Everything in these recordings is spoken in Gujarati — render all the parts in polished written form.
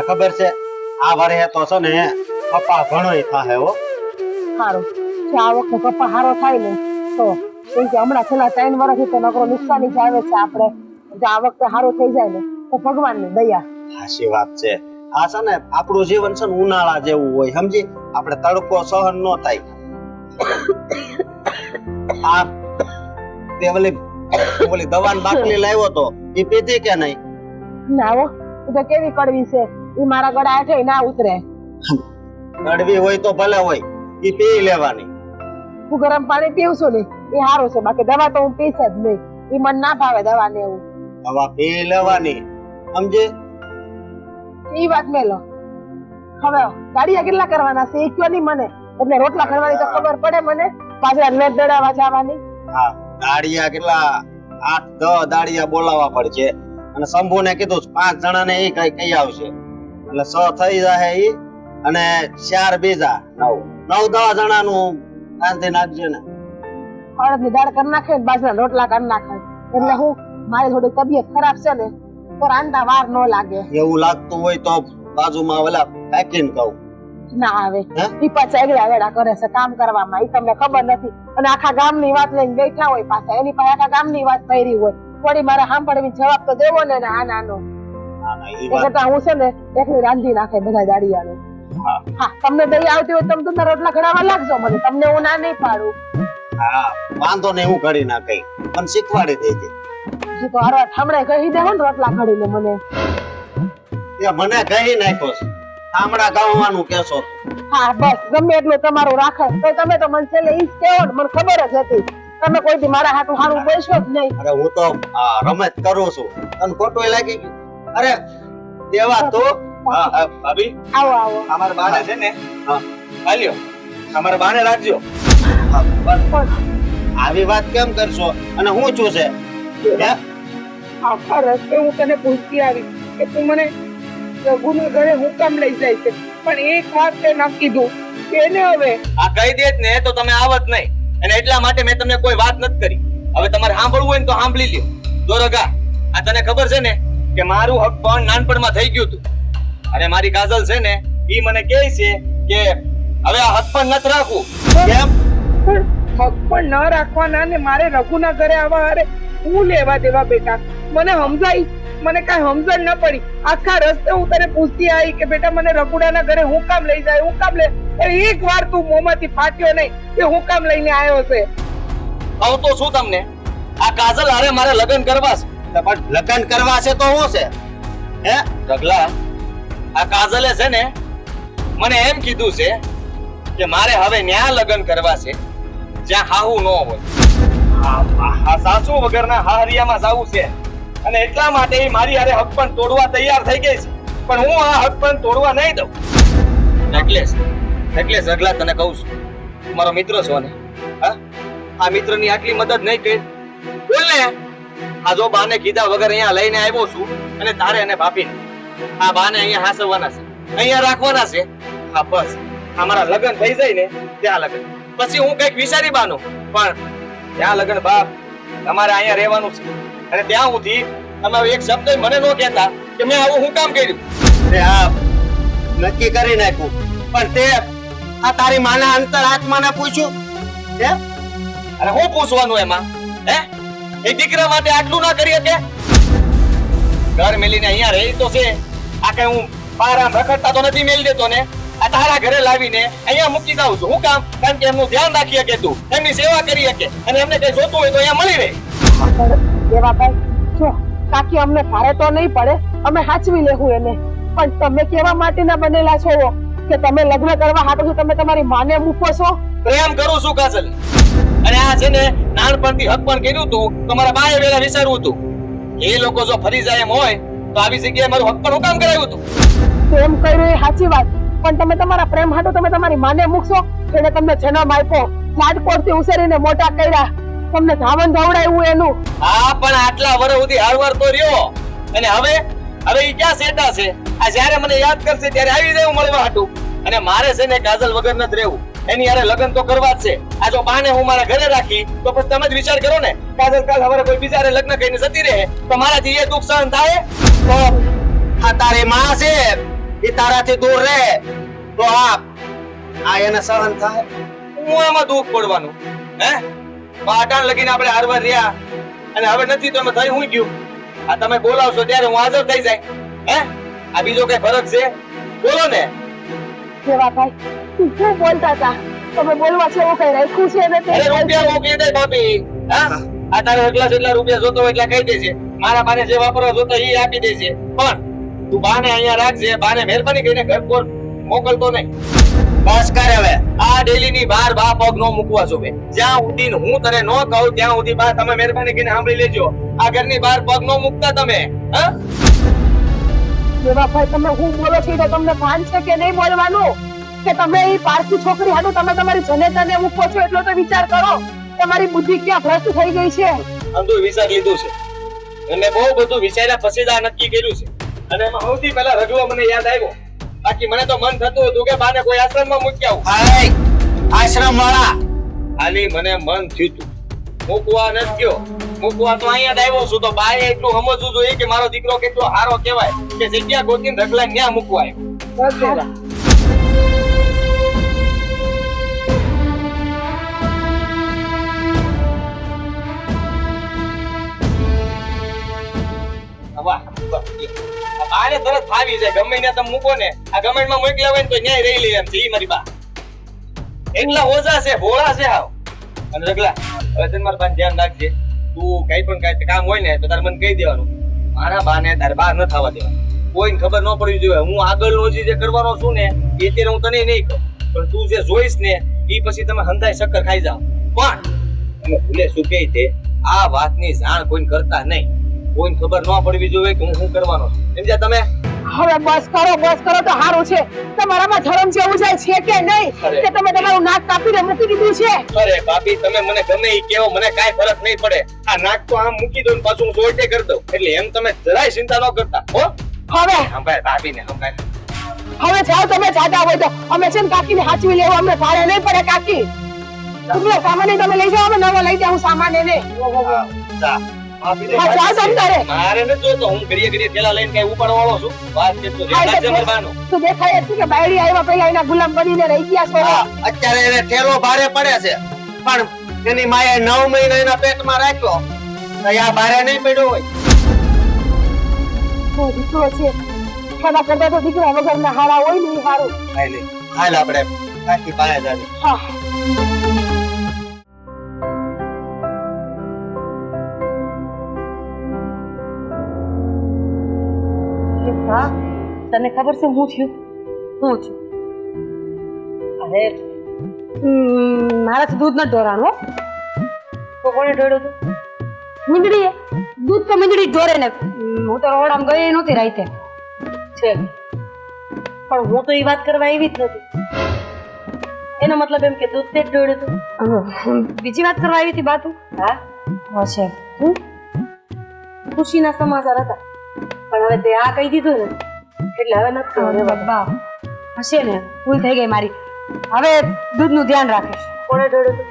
ખબર છે આ વરહે તો છે ને પપ્પા ઘણોય થાહે હો. સારું જો આ વખતે પપ્પા હારો થાય ને તો કેમ કે હમણાં છેલ્લા 3 વર્ષથી તો નકરો નુકસાની જ આવે છે આપણે. જો આ વખતે હારો થઈ જાય ને તો ભગવાનની દયા. સાચી વાત છે. આ છે ને આપણું જીવન છે ને ઉનાળા જેવું હોય સમજી. આપણે તડકો સહન ન થાય. આ તે ઓલી દવાની બાટલી લાવ્યો તો એ પીધી કે નહીં? ના હો એ તો કેવી કડવી છે એ મારા ગળા હેઠે ના ઉતરે. કડવી હોય તો ભલે હોય એ પી લેવાની. હું ગરમ પાણી પીવું છું ને એ સારું છે બાકી દવા તો હું પીશ જ નહીં. એ મને ના ભાવે દવા ને એવું. દવા પી લેવાની સમજે. ઈ વાત મેલો. હવે ગાડિયા કેટલા કરવાના છે એ કયો નહીં મને. એટલે રોટલા કરવાની તો ખબર પડે મને. પાછળ મેં દડાવા જવાની. હા દાડિયા કેટલા 8-10 દાડિયા બોલાવવા પડશે. અને શંભુને કીધું 5 જણાને એ કઈ આવશે એટલે 6 થઈ જાય ઈ. અને 4 બીજા 9-10 જણાનું શાંતિ નાખજે ને. અડદની દાળ કરી નાખે ને બાજરાના રોટલા કરી નાખે એટલે હું મારી થોડી તબિયત ખરાબ છે ને તો રાંધતા વાર ન લાગે. એવું લાગતું હોય તો બાજુમાં ઓલા પેકિંગ કહું ના આવે ઈ પાછા એગડા વેડા કરે છે કામ કરવામાં. ઈ તમને ખબર નથી. અને આખા ગામની વાત લઈને બેઠા હોય પાછા. એની પાસે આખા ગામની વાત કરી હોય. થોડી મારે સાંભળવી જવાબ તો દેવો ને આ નાનો. એ કરતા હું છે ને એકલી રાંધી નાખે બધા દાડિયાને. હા તમને દહીં આવતી હોય તમે તમારા રોટલા ઘડાવા લાગજો મને. તમને હું ના નહીં પાડું. હા વાંધો ને હું કરી નાખી મને શીખવાડી દેજે. જી તો હરવા ઠામડે કહી દેવો ને રોટલા ઘડીને મને. એ મને કહી નાખ્યો છે ઠામડા ગાવાનું કેસો. હા બસ ગમે એટલું તમારું રાખે તો તમે તો મને છેલ્લે ઈ જ કહેવો ને મને ખબર જ હતી. તમે કોઈથી મારા હાથું હારું બોલશો જ નહીં. અરે હું તો રમત કરું છું તને ખોટું લાગી ગયું? અરે દેવા તો ભાભી આવો આવો. અમારા બાને છે ને હાલ્યો અમારા બાને રાખજો. આવી વાત કેમ કરશો? અને હું છું છે આખા રસ્તે હું તને પૂછતી આવી કે તું મને રઘુના ઘરે હું કામ લઈ જાય છે પણ એક વાત તે ના કીધું કેને હવે. આ કહી દેત ને તો તમે આવત નહીં અને એટલા માટે મેં તમને કોઈ વાત નથી કરી. હવે તમારે સાંભળવું હોય ને તો સાંભળી લ્યો. જો રગા આ તને ખબર છે ને કે મારું હક પણ નાનપણમાં થઈ ગયું હતું. અને મારી કાજલ છે ને ઈ મને કહે છે કે હવે આ હક પણ નથી રાખવું. કેમ? હક પણ ન રાખવાના ને મારે રઘુના ઘરે આવવા અરે હું લેવા દેવા બેટા. મને સમજાઈ મને કઈ સમજણ ન પડી. આખા રસ્તે હું તને પૂછતી આવી કે બેટા મને રઘુડાના ઘરે હું કામ લઈ જાય હું કામ લે. એક વાર તું મોંમાંથી ફાટ્યો નહીં કે હું કામ લઈને આવ્યો છે. કહું તો શું તમને આ કાજલ હારે મારે લગ્ન કરવા છે. પણ લગ્ન કરવા છે તો શું છે હે રગલા આ કાજલે છે ને મને એમ કીધું છે કે મારે હવે ન્યા લગ્ન કરવા છે જ્યાં હાહુ ન હોય. આ સાસુ વગરના હાહરિયામાં જાવું છે અને એટલા માટે ઈ મારી હારે હક પણ તોડવા તૈયાર થઈ ગઈ છે. પણ હું આ હક પણ તોડવા નહીં દઉં. એટલે રગલા તને કહું છું મારો મિત્ર છો ને આ મિત્રની આટલી મદદ નહીં કરી બોલ ને. આ જો બાને કીધા વગર અહીંયા લઈને આવ્યો છું અને તારે અને ભાભીને આ બાને અહીંયા હાસવવાના છે અહીંયા રાખવાના છે. હા બસ અમારા લગ્ન થઈ જાય ને ત્યાં લગ્ન પછી હું કઈક વિચારી બાનું પણ ત્યાં લગ્ન બાપ તમારે અહીંયા રહેવાનું છે. અને ત્યાં સુધી તમે એક શબ્દ મને ન કહેતા કે મેં આવું હું કામ કર્યું. તે આ નક્કી કરી નાખ્યું પણ તે આ તારી માના અંતર આત્માને પૂછ્યું હે? અરે હું પૂછવાનું એમાં હે? એ દીકરા માટે આટલું ના કરી શકે? ઘર મેલીને અહીંયા રહી તો છે. આ કઈ હું બહાર આમ રખડતા તો નથી મેલી દેતો ને. આ તારા ઘરે લાવીને અહીંયા મૂકી દઉં છું. હું કામ? કારણ કે એમનું ધ્યાન રાખી શકે તું એમની સેવા કરી શકે અને એમને કઈ જોતું હોય તો અહીંયા મળી રહે. દેવાભાઈ જો કાકી અમને ભારે તો નહીં પડે અમે સાચવી લેવું એને. પણ તમે કેવા માટેના બનેલા છો કે તમે લગ્ન કરવા હાટો છો તમે તમારી માને મૂકો છો? પ્રેમ કરું છું કાજલ. અને આ છે ને નાનપણથી હક પણ કર્યું હતું તો મારા બાએ વેલા વિચારવું હતું એ લોકો જો ફરી જાય એમ હોય તો આવી જગ્યાએ મારું હક પણ હું કામ કરાવ્યું હતું. પ્રેમ કર્યો એ સાચી વાત પણ તમે તમારા પ્રેમ હાટો તમે તમારી માને મૂકશો. એને તમને જન્મ આપ્યો લાડકોડથી ઉછેરીને મોટા કર્યા તમને ધાવણ ધવડાવ્યું એનું. હા પણ આટલા વર્ષ સુધી હારવાર તો રહ્યો અને હવે ઈ ક્યાં સેટા છે? આ જ્યારે મને યાદ કરશે ત્યારે આવી જાય મળવા હાટું. અને મારે છે ને કાજલ વગર નથી રહેવું. એની યારે લગ્ન તો કરવા જ છે. આ જો બાને હું મારા ઘરે રાખી તો પછી તમે જ વિચાર કરો ને કાજલ કાલ હવે કોઈ બીજારે લગ્ન કરીને જતી રહે તો મારાથી એ દુઃખ સહન થાય? તો આ તારી માં છે એ તારાથી દૂર રહે તો આ એને સહન થાય. હું આમાં દુઃખ પડવાનું હે પાટણ લગીને આપણે હારવાર રહ્યા અને હવે નથી તો એમાં થઈ હું ગયું. આ તમે બોલાવશો ત્યારે હું હાજર થઈ જાય હે આ બીજો કઈ ફરક છે બોલો ને. કેવા ભાઈ તું શું બોલતા હતા? તમે બોલવા છે એવું કઈ રાખ્યું છે ને અરે રૂપિયા મોકલી દે ભાભી હા આ તારે એટલા રૂપિયા જોતો હોય એટલા કહી દેજે મારા બાને જે વાપરવા જોતો એ આપી દેજે પણ તું બાને અહીંયા રાખજે બાને મહેરબાની કરીને ઘર પર મોકલતો નહીં. બસ કર હવે. આ ડેલી ની બાર બા પગ નો મૂકવા જોવે જ્યાં સુધી હું તને ન કહું ત્યાં સુધી બા તમે મહેરબાની કરીને સાંભળી લેજો આ ઘરની બહાર પગ નો મૂકતા તમે હા. કેવા ભાઈ તમે હું બોલો છો તો તમને ભાન છે કે નહીં બોલવાનું? કે તમે એ પારકી છોકરી હાટુ તમે તમારી જનેતાને મૂકો છો એટલો તો વિચાર કરો. તમારી બુદ્ધિ ક્યાં ભ્રષ્ટ થઈ ગઈ છે? અંધું વિચાર લીધું છે અને બહુ બધું વિચાર્યા પછી જ આ નક્કી કર્યું છે અને એમાં સૌથી પહેલા રઘુવા મને યાદ આવ્યો બાકી મને તો મન થતું હતું કે બાને કોઈ આશ્રમમાં મૂકી આવું. હાય આશ્રમ વાળા ખાલી મને મન થયું તું મૂકવા નથી ગયો મૂકવા તો અહીંયા જ આવ્યો છું તો બાએ એટલું સમજવું જોઈએ કે મારો દીકરો કેટલો સારો કહેવાય કે જગ્યા ગોતીને રગલા ન્યા મૂકવા આવ્યો. વાહ વાહ બાને તરત ફાવી જાય ગમે ને તમે મૂકો ને આ ગમેન્ટમાં મોકલ્યા હોય ને તો ન્યાય રહી લે એમ છે ઈ મારી બા એટલા ઓઝા છે ભોળા છે હાવ. અને રગલા હવે તને મારા પાસે ધ્યાન રાખજે તું કઈ પણ કઈ કામ હોય ને તો તારે મને કહી દેવાનું મારા બાને તારે બહાર ન થવા દેવાનું કોઈને ખબર ન પડવી જોઈએ. હું આગળનો જે કરવાનો છું ને એ અત્યારે હું તને નહીં કહું પણ તું જે જોઈશ ને એ પછી તમે હંધાઈ શક્કર ખાઈ જાઓ પણ તમે ભૂલે શું કહી તે આ વાતની જાણ કોઈને કરતા નહીં કોઈને ખબર ન પડવી જોઈએ કે હું શું કરવાનો છું સમજ્યા તમે. હવે બસ કરો તો સારું છે. તમારામાં ધર્મ જેવું જાય છે કે નહીં કે તમે તમારું નાક કાપીને મૂકી દીધું છે? અરે ભાભી તમે મને ગમે ઈ કેવો મને કાઈ ફરક નહીં પડે આ નાક તો આમ મૂકી દો ને પાછું હું સોટે કરી દઉં એટલે એમ તમે જરાય ચિંતા ન કરતા હો. હવે સંભાળ ભાભીને સંભાળ. હવે જાઓ તમે જાતા હોય તો અમે છે ને કાકીને હાચવી લેવું અમને ભારે નહીં પડે કાકી. તમે સામાન તમે લઈ જાઓ અમે નવો લઈ જાઉં સામાન એને. જા ભાભીને હા, જા તમ તારે. મારે ન જોતો હું ઘડીએ થેલા લઈને કઈ ઉપાડવા વાળો છું વાત છે તો ધ્યાન રાખજે મારા બાનું. તો દેખાય જ છે કે બાયડી આવ્યા પહેલા એના ગુલામ બનીને રહી ગયા છો. હા, અત્યારે એને ઠેલો ભારે પડે છે પણ એની માએ 9 મહિના એના પેટમાં રાખ્યો તો આ ભારે નહીં પડ્યો હોય. તો દીકરો છે ખાના કરતા તો દીકરા વગરના હારા હોય ને એ હારું. હાલ આપણે કાકી પાસે જાવી. હા હા તને ખબર છે હું થયું અરે મારાથી દૂધ નથી ઢોરાણું હો. તો કોણે ઢોળ્યું હતું? મીંદડીએ. દૂધ તો મીંદડી જ ઢોરે ને હું તો રોડામાં ગઈ નહોતી રાઈતે છે પણ હું તો એ વાત કરવા એવી જ નથી. એનો મતલબ એમ કે દૂધ તે જ ઢોળ્યું હતું. બીજી વાત કરવા આવી હતી બાતું. હા હશે ખુશીના સમાચાર હતા પણ હવે તે આ કહી દીધું ને એટલે હવે નથી બાબા હશે ને ભૂલ થઈ ગઈ મારી. હવે દૂધનું ધ્યાન રાખીશ. કોણે ઢોળ્યું હતું?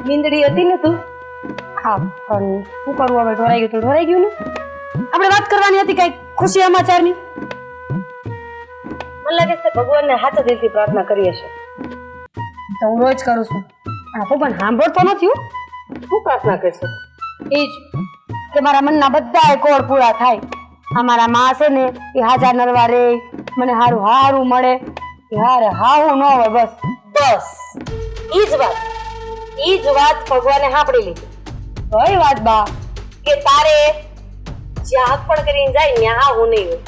મીંદડી હતી ને તું. હા પણ શું કરવું હવે ઢોરાઈ ગયું તો ઢોરાઈ ગયું ને. આપણે વાત કરવાની હતી કઈ ખુશી સમાચારની. મને લાગે છે ભગવાનને હાથે દિલથી પ્રાર્થના કરી હશે. તો હું રોજ કરું છું પણ ભગવાન સાંભળતો નથી. શું પ્રાર્થના કરશે? એ જ કે મારા મનના બધા કોડ પૂરા થાય. અમારા માં છે ને એ હાજર નરવા રે મને હારું હારું મળે હારે હાવું ન હોય બસ બસ ઈ જ વાત ભગવાને સાંભળી લીધી. કઈ વાત બા કે તારે જ્યાં હક પણ કરીને જાય ત્યાં હાવું નહીં હોય.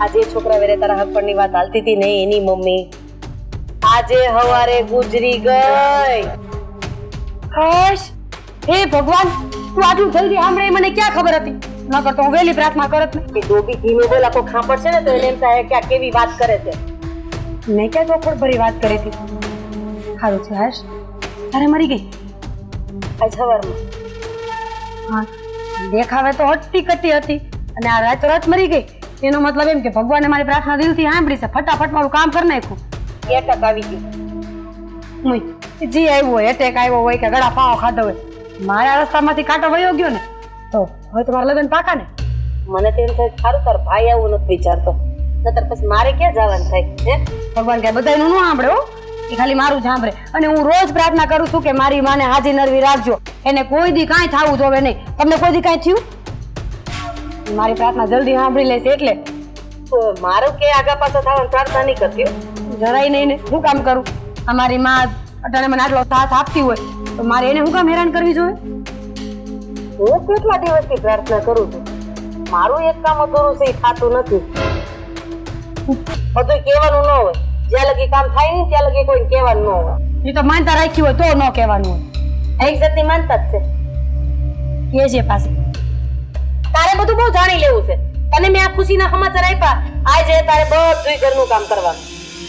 આજે છોકરા વેરે તારા હક પણની વાત હાલતી હતી નહીં એની મમ્મી આજે હવારે ગુજરી ગઈ. હશ હે ભગવાન તું આટલું જલ્દી સાંભળે મને ક્યાં ખબર હતી? નકર તો હું વહેલી પ્રાર્થના કરત ને. એ ડોબી ધીમે બોલા કોઈ ખાંપડ છે ને તો એને એમ થાય કે આ કેવી વાત કરે છે. મેં ક્યાં ચોખવટ ભરી વાત કરી હતી. સારું છે હર્ષ તારે મરી ગઈ આજ સવારમાં. હા દેખાવે તો હટતી કટી હતી અને આ રાત રાત મરી ગઈ એનો મતલબ એમ કે ભગવાને મારી પ્રાર્થના દિલથી સાંભળી છે. ફટાફટ મારું કામ કરી નાખ્યું. એટેક આવી ગયું. જી આવ્યું હોય એટેક આવ્યો હોય કે ગળા પાવો ખાધો હોય મારા રસ્તામાંથી કાંટો વયો ગયો ને તો હવે તમારા લગ્ન પાકા ને. મને તો એમ થાય સારું તાર ભાઈ આવું નથી વિચારતો, નતર પછી મારે ક્યાં જવાનું થાય હે? ભગવાન કઈ બધાનું ન સાંભળે હો, એ ખાલી મારું જ સાંભળે. અને હું રોજ પ્રાર્થના કરું છું કે મારી માને હાજી નરવી રાખજો, એને કોઈ દી કાંઈ થવું જોવે નહીં. તમને કોઈ દી કાંઈ થયું? મારી પ્રાર્થના જલ્દી સાંભળી લેશે એટલે મારું કે આગા પાછા થવાની પ્રાર્થના નહીં કરતી જરાય નહીં ને. હું કામ કરું? અમારી માં અટાણે મને આટલો સાથ આપતી હોય તો મારે એને હું કામ હેરાન કરવી જોઈએ? હું કેટલા દિવસથી પ્રાર્થના કરું છું, મારું એક કામ અધૂરું છે એ થતું નથી. બધું કહેવાનું ન હોય, જ્યાં લગી કામ થાય નહીં ત્યાં લગી કોઈ કહેવાનું ન હોય. એ તો માનતા રાખી હોય તો ન કહેવાનું હોય. એક જાતની માનતા જ છે. કે છે પાસે તારે બધું બહુ જાણી લેવું છે. તને મેં આ ખુશીના સમાચાર આપ્યા, આજે તારે બધું ઘરનું કામ કરવાનું,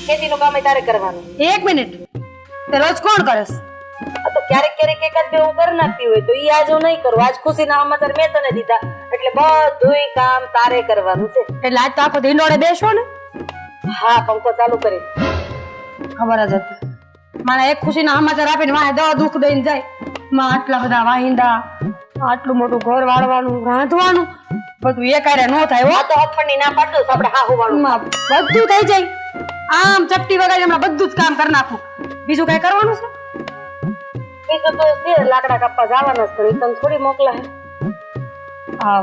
ખેતીનું કામ તારે કરવાનું. એક મિનિટ, તે રોજ કોણ કરે છે? તો ક્યારેક ક્યારેક એકાદ બે હું કરી નાખતી હોય તો ઈ આજ હું નહીં કરું. આજ ખુશીના સમાચાર મેં તને દીધા એટલે બધું કામ તારે કરવાનું છે. એટલે આજ તો આખો ઢીંડોળે બેસો ને? હા, પંખો ચાલુ કરી. ખબર જ હતી મને એક ખુશીના સમાચાર આપીને મારે દવા દુઃખ દઈને જાય. માં આટલા બધા વાહિંદા, આટલું મોટું ઘર વાળવાનું, રાંધવાનું, બધું એ કારે ન થાય હો. તો હથની ના પાડો આપણે હા હોવાનું બધું થઈ જાય. આમ ચપટી વગાડી હમણાં બધું જ કામ કરી નાખું. બીજું કઈ કરવાનું છે? બીજું તો છે લાકડા કાપવા જવાના જ, પણ તને થોડી મોકલા. હા,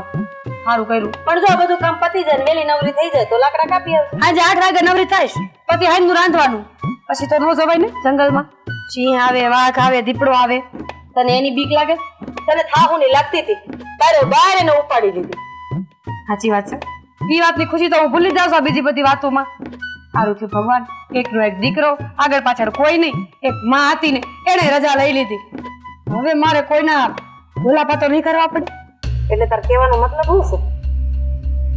સારું કર્યું. પણ જો બધું કામ પતી જાય ને વેલી નવરી થઈ જાય તો લાકડા કાપી આવે. આજે 8 વાગે નવરી થાઈશ, પછી હાંજનું રાંધવાનું. પછી તો ન જવાય ને જંગલમાં. સિંહ આવે, વાઘ આવે, દીપડો આવે. તને એની બીક લાગે? તને થાહુ ની લાગતી હતી, તારે બહાર એને ઉપાડી દીધી. સાચી વાત છે. એ વાતની ખુશી તો હું ભૂલી જાઉં છું બીજી બધી વાતોમાં. સારું થયું ભગવાન, એકનો એક દીકરો, આગળ પાછળ કોઈ નહીં. એક માં હતી ને એને રજા લઈ લીધી. હવે મારે કોઈના ભોલાપાતો નહીં કરવા પડે. એટલે તાર કહેવાનો મતલબ શું છે?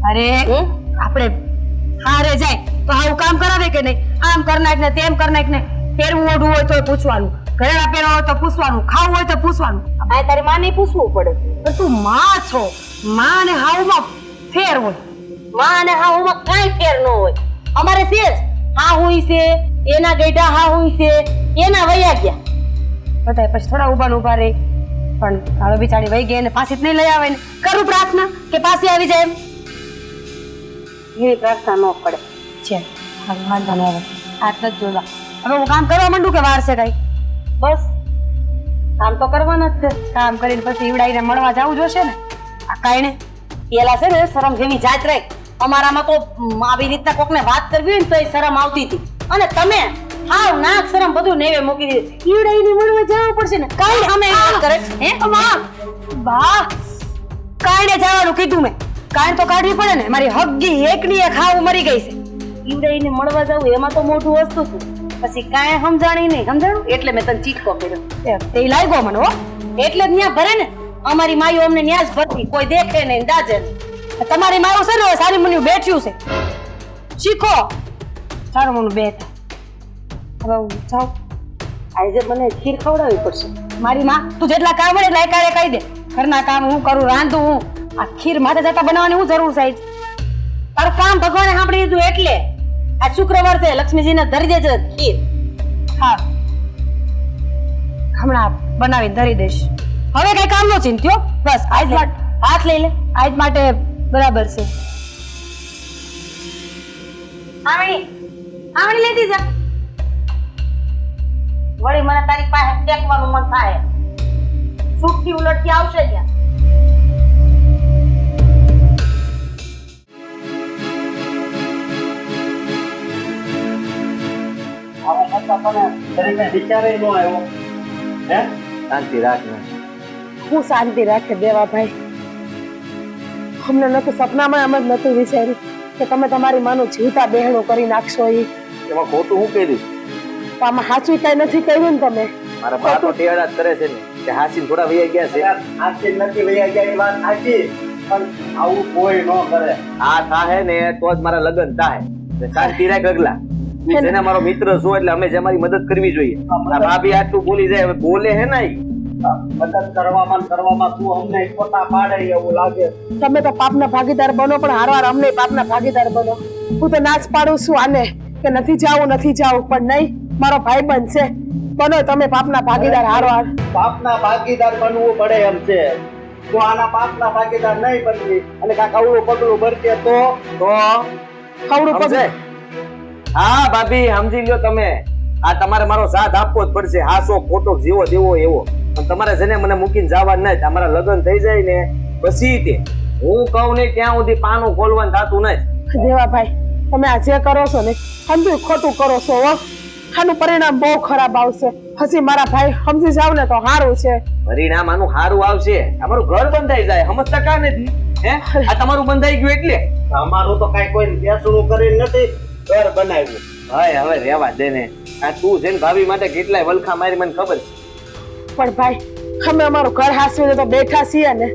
અરે આપણે હારે જાય તો આવું કામ કરાવે કે નહીં? આમ કર નાખ ને તેમ કર નાખ ને. પહેરવું ઓઢવું હોય તો પૂછવાનું, ઘરેણા પહેરવા હોય તો પૂછવાનું, ખાવું હોય તો પૂછવાનું. આ તારી માં નહીં પૂછવું પડે. પણ તું માં છો, માં ને હાઉમાં ફેર હોય. માં અને હાઉમાં કાંઈ ફેર ન હોય. અમારે છે જ હા હોય છે, એના ગઈડા હા હોય છે, એના વયા ગયા બધા. પછી થોડા ઉભા રહી, પણ હવે બિચારી વહી ગઈ ને પાછી જ નહીં લઈ આવે ને. કરું પ્રાર્થના કે પાછી આવી જાય એમ? એવી પ્રાર્થના ન પડે છે. વાંધો ન આવે, હાથ જ જોવા. હવે હું કામ કરવા માંડું કે વાર છે કઈ? બસ કામ તો કરવાના જ છે. કામ કરીને પછી ઈવડાઈને મળવા જવું જોશે ને. આ કાંઈ ને પેલા છે ને શરમ જેવી જાત રાખ. અમારામાં તો આવી રીતના કોકને વાત કરવી હોય ને તો એ શરમ આવતી હતી, અને તમે હાવ નાક શરમ બધું નેવે મૂકી દીધું. ઈવડાઈને મળવા જવું પડશે ને. કાંઈ અમે વાત કરે હે બા, કાંઈ જવાનું કીધું મેં. કાંઈ તો કાઢવી પડે ને. મારી હગી એકની એક હાવ મરી ગઈ છે. ઈવડાઈને મળવા જવું એમાં તો મોટું વસ્તુ હતું. પછી કાંઈ સમજાણી નહીં. સમજાણું એટલે મેં તને ચીટકો કર્યો. તે લાગ્યો મને હો. એટલે જ ન્યા ભરે ને. અમારી માયો અમને ન્યા જ ભરતી, કોઈ દેખે નહીં દાજે નહીં. તમારી માયો છે ને સારી મને બેઠ્યું છે, શીખો. સારું મને બેઠા. હવે હું જાઉં. આજે મને ખીર ખવડાવવી પડશે. મારી માં તું જેટલા કામ હોય એટલા એકારે કહી દે. ઘરના કામ હું કરું, રાંધું હું. આ ખીર માથે જતા બનાવવાની હું જરૂર છે? તારું કામ ભગવાને સાંભળી દીધું એટલે. આ શુક્રવાર છે, લક્ષ્મીજીને ધરી દેજે ખીર. હા, હમણાં બનાવી ધરી દઈશ. હવે કઈ કામ નો ચિંત્યો. બસ આજ હાથ લઈ લે. આજ માટે બરાબર છે. આવણી લેતી જા. વળી મને તારી પાસે ટેકવાનું મન થાય. છૂટથી ઉલટથી આવશે ત્યાં. શાંતિ રાખ ને. હું શાંતિ રાખે દેવા ભાઈ. અમને નતું સપનામાં એમ જ નતું વિચાર્યું કે તમે તમારી માનું જીવતા બહેણું કરી નાખશો. એમાં ખોટું હું કર્યું? તો આમાં સાચું કઈ નથી કર્યું ને તમે. મારા બા તો ટેડા જ કરે છે ને કે હાસીન થોડા વૈયા ગયા છે. હાસીન નથી વૈયા ગયા એ વાત સાચી, પણ આવું કોઈ ન કરે. આ થાહે ને તો જ મારા લગ્ન થાહે. શાંતિ રાખ ગગલા. તું છે ને મારો મિત્ર છો એટલે અમે જે અમારી મદદ કરવી જોઈએ. આ ભાભી આટલું બોલી જાય, હવે બોલે હે ને મદદ કરવામાં તું અમને પોતા પાડે એવું લાગે. તમે તો પાપના ભાગીદાર બનો, પણ હારવાર અમને પાપના ભાગીદાર બનો. હું તો નાચ પાડું છું આને કે નથી જાવું, પણ નહીં, મારો ભાઈ બનશે. બનો તમે પાપના ભાગીદાર હારવાર. પાપના ભાગીદાર બનવું પડે એમ છે. જો આના પાપના ભાગીદાર નહીં બનવી અને કાંઈક અવળું પગલું ભરશે તો ખવડું સમજે? પગ હા ભાભી સમજી લ્યો તમે. આ તમારે મારો સાથ આપવો જ પડશે. હાસો ખોટો જેવો દેવો એવો. પણ તમારે છે ને મને મૂકીને જવા નહીં. તમારા લગ્ન થઈ જાય ને પછી તે હું કહું નહીં ત્યાં સુધી પાનું ખોલવાનું થતું નથી. દેવાભાઈ તમે આ જે કરો છો ને સમજી ખોટું કરો છો હો. આનું પરિણામ બહુ ખરાબ આવશે. હજી મારા ભાઈ સમજી જાવ ને તો સારું છે. પરિણામ આનું સારું આવશે. અમારું ઘર બંધાઈ જાય. સમજતા કા નથી? હે આ તમારું બંધાઈ ગયું એટલે અમારું તો કાંઈ કોઈ બેસણું કરીને નથી ઘર બનાવ્યું. ભાઈ હવે રહેવા દે ને. આ તું છે ને ભાભી માટે કેટલાય વલખા મારી મને ખબર છે. પણ ભાઈ અમે અમારું ઘર હાસવીને તો બેઠા છીએ ને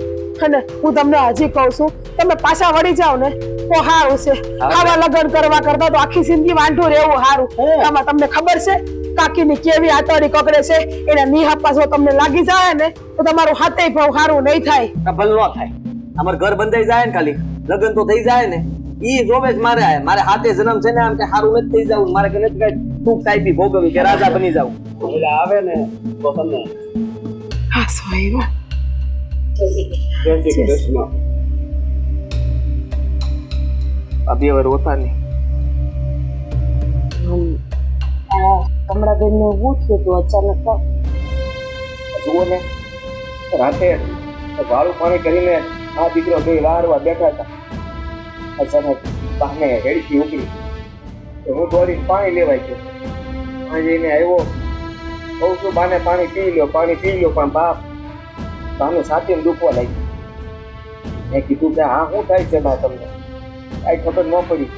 અને હું તમને હજી કહું છું તમે પાછા વળી જાઓ ને તો સારું છે. આવા લગ્ન કરવા કરતા તો આખી જિંદગી વાંઢું રહેવું સારું. આમાં તમને ખબર છે કાકીની કેવી આતડી કકડે છે. એના નિહાપા જો તમને લાગી જાય ને તો તમારું હાથે ભાવ સારું નહીં થાય. આ ભલ ન થાય. અમાર ઘર બંધાઈ જાય ને ખાલી લગ્ન તો થઈ જાય ને ઈ જોવે જ મારે હાથે જન્મ છે ને આમ કે સારું નથી થઈ જવું. મારે કે નથી કઈ સુખ કાપી ભોગવવી કે રાજા બની જવું. એટલે આવે ને તો તમને હા સ્વાઈવા જય શ્રી કૃષ્ણ. ભાભી હવે રોતા નહીં. કમળાબેન ને હું થયું તું અચાનક તો? જુઓ ને રાતે વાળું પાણી કરીને આ દીકરો બે વારવા બેઠા હતા. અચાનક બાને હેડકી ઉકળી. હું દોડીને પાણી લેવાય ગયો. ત્યાં જઈને આવ્યો. બહુ શું બાને પાણી પી લ્યો પણ બાનું છાતીને દુખવા લાગ્યું. મેં કીધું કે હા શું થાય છે બા તમને? કાંઈ ખબર ન પડી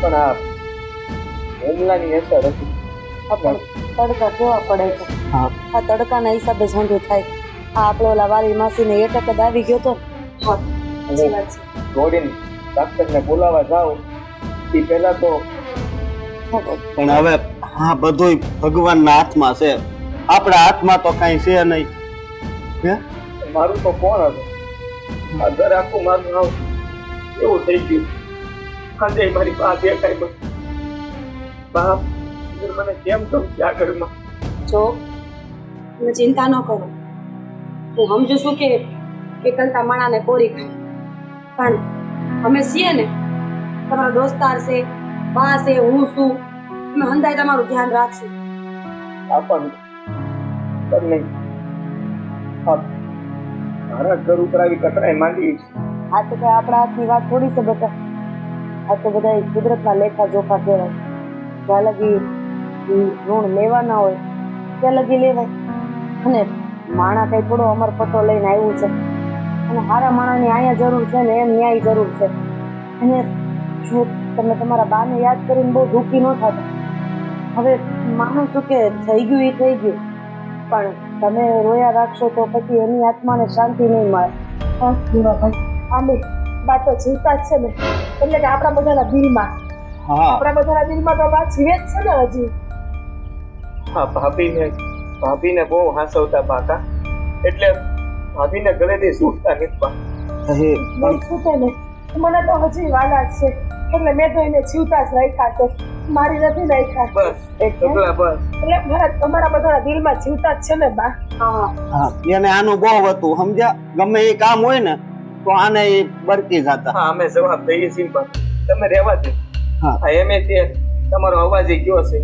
પણ આ હુમલાની અસર હતી. પણ તડકા કેવા પડે છે. આ તડકાના હિસાબે જ ઊંધું થાય. આ આપણો ઓલા વાલી માસીને એટક જ આવી ગયો તો. સાચી વાત છે. દોડીને ડાક્ટરને બોલાવવા જાઓ એ પહેલા તો પણ હવે હા બધું ભગવાનના હાથમાં છે. આપણા હાથમાં તો કાંઈ છે નહીં. હે મારું તો કોણ હતું? આ ઘર આખું મારું નામ એવું થઈ ગયું. આજે મારી બા દેખાય મને. બા મને કેમ ગમશે આ ઘરમાં? જો તમે ચિંતા ન કરો. હું સમજુ છું કે એકલતા માણાને કોરી ખાય પણ અમે છીએ ને તમારો દોસ્તાર છે, બા છે, હું છું. અમે હંધાય તમારું ધ્યાન રાખશું. આ પણ તમને મારા ઘર ઉપર આવી કટરાઈ માંડી. આ તો કઈ આપણા હાથની વાત થોડી છે બેટા. આ તો બધા કુદરતના લેખા જોખા કહેવાય. જ્યાં લગી ઋણ લેવાના હોય ત્યાં લગી લેવાય. અને માણા કઈ થોડો અમર પટ્ટો લઈને આવ્યું છે અને હારા માણાની અહીંયા જરૂર છે ને એમ ન્યાય જરૂર છે. અને જો તમે તમારા બાને યાદ કરીને બહુ દુઃખી ન થતા. હવે માનું છું કે થઈ ગયું એ થઈ ગયું પણ તમે રોયા રાખશો તો પછી એની આત્માને શાંતિ નહીં મળે. દેવાભાઈ આમે બા તો જીવતા જ છે ને એટલે કે આપણા બધાના દિલમાં હા આપણા બધાના દિલમાં તો બા જીવે જ છે ને હજી. હા ભાભીને બહુ હાંસવતા બાકા એટલે ભાભીને ગળેથી છૂટતા નથી બા. નહીં છૂટે ને મને તો હજી વાલા જ છે એટલે મેં તો એને જીવતા જ રાખ્યા છે. મારી નથી રાખ્યા. બસ એક ઢગલા બસ. એટલે મારા તમારા બધાના દિલમાં જીવતા જ છે ને બા. હા હા એને આનું બહુ હતું સમજ્યા. ગમે એ કામ હોય ને તો આને એ બરકી જતા. હા અમે જવાબ દઈએ છીએ પણ તમે રહેવા દો. હા હા એમે તે તમારો અવાજ ગયો છે.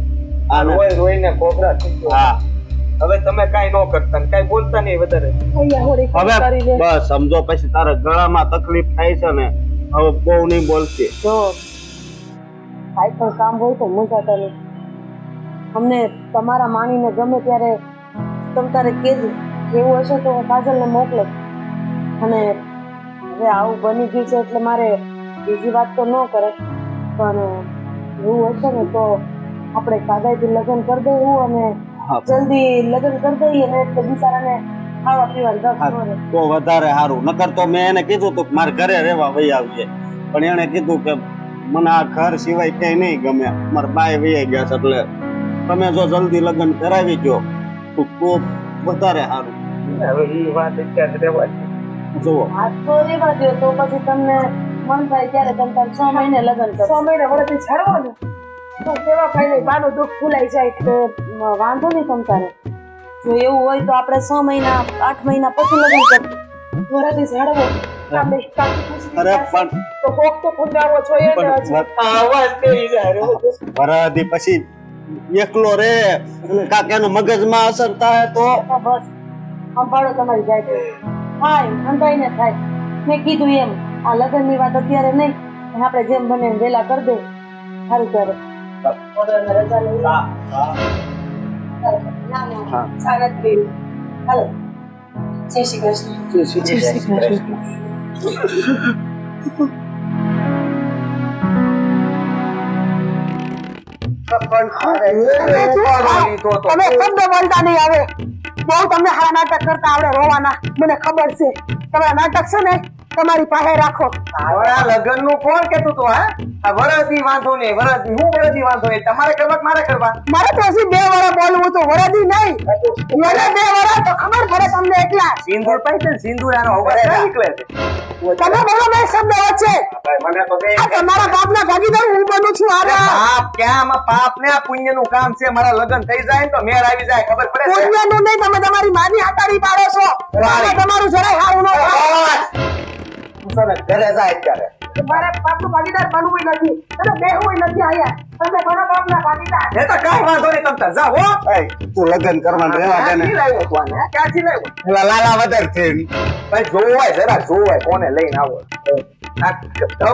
આ રોઈને કોબરા થઈ ગયો. હા હવે તમે કાંઈ ન કરતા ને કાંઈ બોલતા નહીં વધારે. અહીંયા હોળી હવે કરીને બસ સમજો પછી તારા ગળામાં તકલીફ થાય છે ને હવે બહુ નહીં બોલતી. જો કાંઈ પણ કામ હોય તો મૂંઝાતા નહીં. અમને તમારા માણીને ગમે ત્યારે તમ તારે કહેજો. એવું હશે તો હું કાજલને મોકલે. અને હવે આવું બની ગયું છે એટલે મારે બીજી વાત તો ન કરે પણ એવું હશે ને તો આપણે સાદાઈથી લગ્ન કરી દઈએ અને હા જલ્દી લગ્ન કરી દઈએ ને એટલે બિચારાને ખાવા પીવાનું દસ હા, ન રહે. તો વધારે સારું. નકર તો મેં એને કીધું તું કે મારે ઘરે રહેવા વહી આવજે પણ એને કીધું કે મને આ ઘર સિવાય ક્યાંય નહીં ગમે. મારા બાય વહી ગયા છે એટલે તમે જો જલ્દી લગ્ન કરાવી દો તો વધારે સારું. હવે એ વાત અત્યારે રહેવા દો. જુઓ હાથ તો રેવા દો તો પછી તમને મન થાય ત્યારે તમે તાર 6 મહિને લગ્ન કરો. 6 મહિના વળતી છાડવો ને તો દેવાભાઈ ને બાનું દુઃખ ભૂલાઈ જાય. તો વાંધો નહીં તમ તારે. જો એવું હોય તો આપણે 6 મહિના 8 મહિના પછી લગ્ન કરીશું. વરાથી ઝાડવો કામે કાકી પૂછતી અરે હશે. પણ તો કોક તો ખુંડાવો જોઈએ ને હજી. આ અવાજ કરી જાય વરાથી પછી એકલો રે અને કાકાનો મગજમાં અસર થાય તો તો બસ સંભાળો તમારી જાતે થાય અંધાઈને થાય મેં કીધું એમ આ લગ્નની વાત અત્યારે નહીં અને આપણે જેમ બને એમ વહેલા કરી દે સારું ત્યારે રજા લઈ લે. ના ના સારા જ રહ્યું. હાલો જય શ્રી કૃષ્ણ. જય શ્રી કૃષ્ણ. તમે શબ્દ બોલતા નહીં આવે બહુ તમને હારા નાટક કરતા આવડે રોવાના મને ખબર છે તમે નાટક છે ને તમારી પાસે રાખો. લગ્ન નું કોણ કેતું તું હા આ વરદી વાંધો નહીં વરદી હું વરદી વાંધો નહીં તમારે કરવા મારે કરવા મારે તો હજી 2 વર્ષ બોલવું તો વરદી નહીં મને 2 વર્ષ તો ખબર પડે તમને એટલા સિંદૂર પાઈ છે સિંદૂર આનો અવાજ નીકળે છે તમે બોલો બે શબ્દ વચ્ચે મને તો બે આ તમારા બાપના ભાગીદાર હું બનું છું આરે પાપ ક્યાં આમાં પાપ ને આ પુણ્ય નું કામ છે મારા લગ્ન થઈ જાય ને તો મેર આવી જાય ખબર પડે છે પુણ્યનું નહીં તમે તમારી માની હાટાડી પાડો છો વાળી. તમારું જરાય હારું ન થાય. સરસ ઘરે જાય અત્યારે મારે બાપનું ભાગીદાર બનવું નથી અને બેહવું નથી આયા તમે મારા બાપના ભાગીદાર એ તો કઈ વાંધો નહીં તમ તાર જા હો તું લગ્ન કરવાનું રહેવા દે ને ક્યાંથી લાવ્યો તું આને? ક્યાંથી લાવ્યો પેલા લાલા વધારે છે ભાઈ જોવાય જરા જોવાય કોને લઈને આવો આ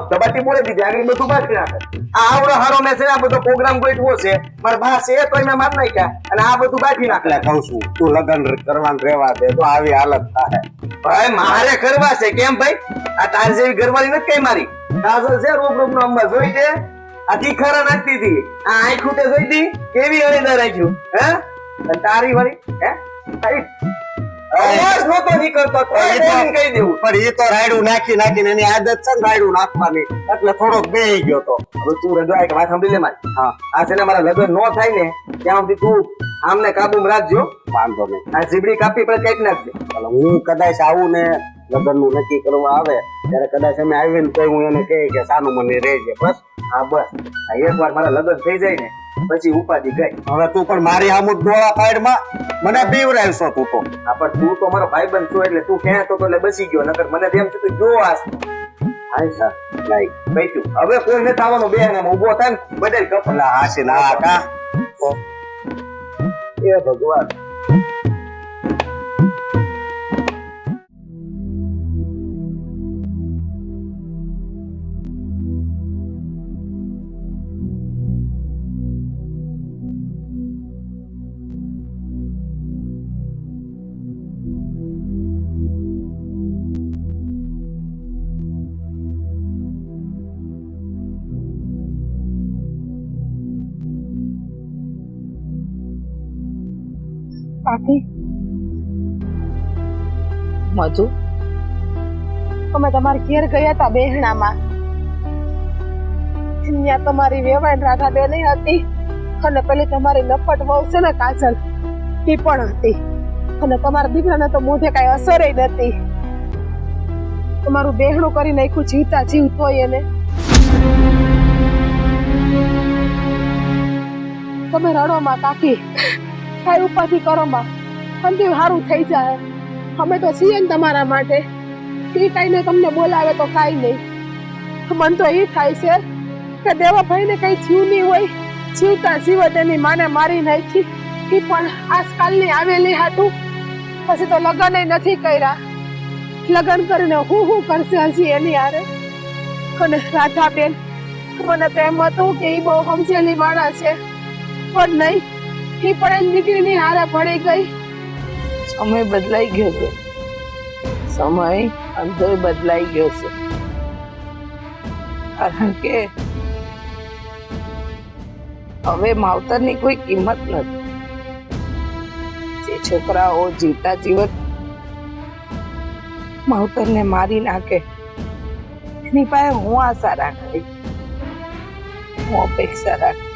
ધબાટી બોલે દીધી આગળ બધું બાકી નાખે આ આવડો હારો મેં છે ને આ બધો પ્રોગ્રામ ગોઠવો છે મારા બા છે તો મેં માર નાખ્યા અને આ બધું બાકી નાખે એટલે કહું છું તું લગ્ન કરવાનું રહેવા દે તો આવી હાલત થાય ભાઈ મારે કરવા છે કેમ ભાઈ આ તાર જેવી ઘરવાળી નથી કઈ મારી કાજલ છે રૂપ રૂપ નો અંબા જોઈ છે આ તીખરા નાખતી હતી આ આંખું તે જોઈ હતી કેવી અણીદાર રાખ્યું હે અને તારી વાળી હે તારી અવાજ નહોતો નીકળતો તોય બોલીને કહી દેવું પણ એ તો રાયડું નાખીને એની આદત છે ને રાયડું નાખવાની એટલે થોડોક બેહી ગયો તો હવે તું રજવાય કે વાત સાંભળી લે મારી હા આ છે ને મારા લગ્ન નો થાય ને ત્યાં સુધી તું આમને કાબુમાં રાખજો વાંધો નહીં આ જીબડી કાપી પડે કઈક નાખજે એટલે હું કદાચ આવું ને લગ્ન નું નક્કી કરવા આવે ત્યારે કદાચ અમે આવીને તો હું એને કહે કે સાનું મને રહેજે બસ હા બસ આ એક વાર મારા લગ્ન થઈ જાય ને પછી ઉપાધિ ગઈ હવે તું પણ મારી આમુદ ડોળા પાડમાં મને બીવરાવશો તું તો હા પણ તું તો મારો ભાઈબંધ છો એટલે તું ક્યાં તો એટલે બસી ગયો નકર મને તેમ છે તું જો આ હા સર લાઈક બેઠું હવે કોઈ નથી આવવાનું બે ને ઉભો થાય ને બધે કપડા હાસી ના કા એ ભગવાન કાકી મજુ અમે તમારી ઘેર ગયા હતા બેહણામાં ત્યાં તમારી વેવાણ રાધા બેન હતી અને પેલી તમારી લપટ વહુ છે ને કાજલ એ પણ હતી અને તમારા દીકરાને તો મોઢે કઈ અસર નથી તમારું બેહણું કરી નાખ્યું જીવતા જીવતોય એને તમે રડો માં કાકી કઈ ઉપાધિ કરો માં અંતિમ સારું થઈ જાય અમે તો છીએ ને તમારા માટે એ કઈને તમને બોલાવે તો કાઈ નહીં મન તો એ થાય છે કે દેવાભાઈ ને કઈ થયું નહીં હોય જીવતા જીવત એની માને મારી નાખી એ પણ આજકાલની આવેલી હાટું પછી તો લગ્ન નથી કર્યા લગ્ન કરીને હું કરશે હજી એની હારે અને રાધાબેન મને તો એમ હતું કે એ બહુ સમજેલી માણસ છે પણ નહીં એ પણ એની દીકરીની હારે પડી ગઈ સમય બદલાઈ ગયો છે સમય અંતર બદલાઈ ગયો છે કારણ કે હવે માવતરની કોઈ કિંમત નથી જે છોકરાઓ જીવતા જીવત માવતરને મારી નાખે એની પાસે હું આશા રાખી હું અપેક્ષા રાખી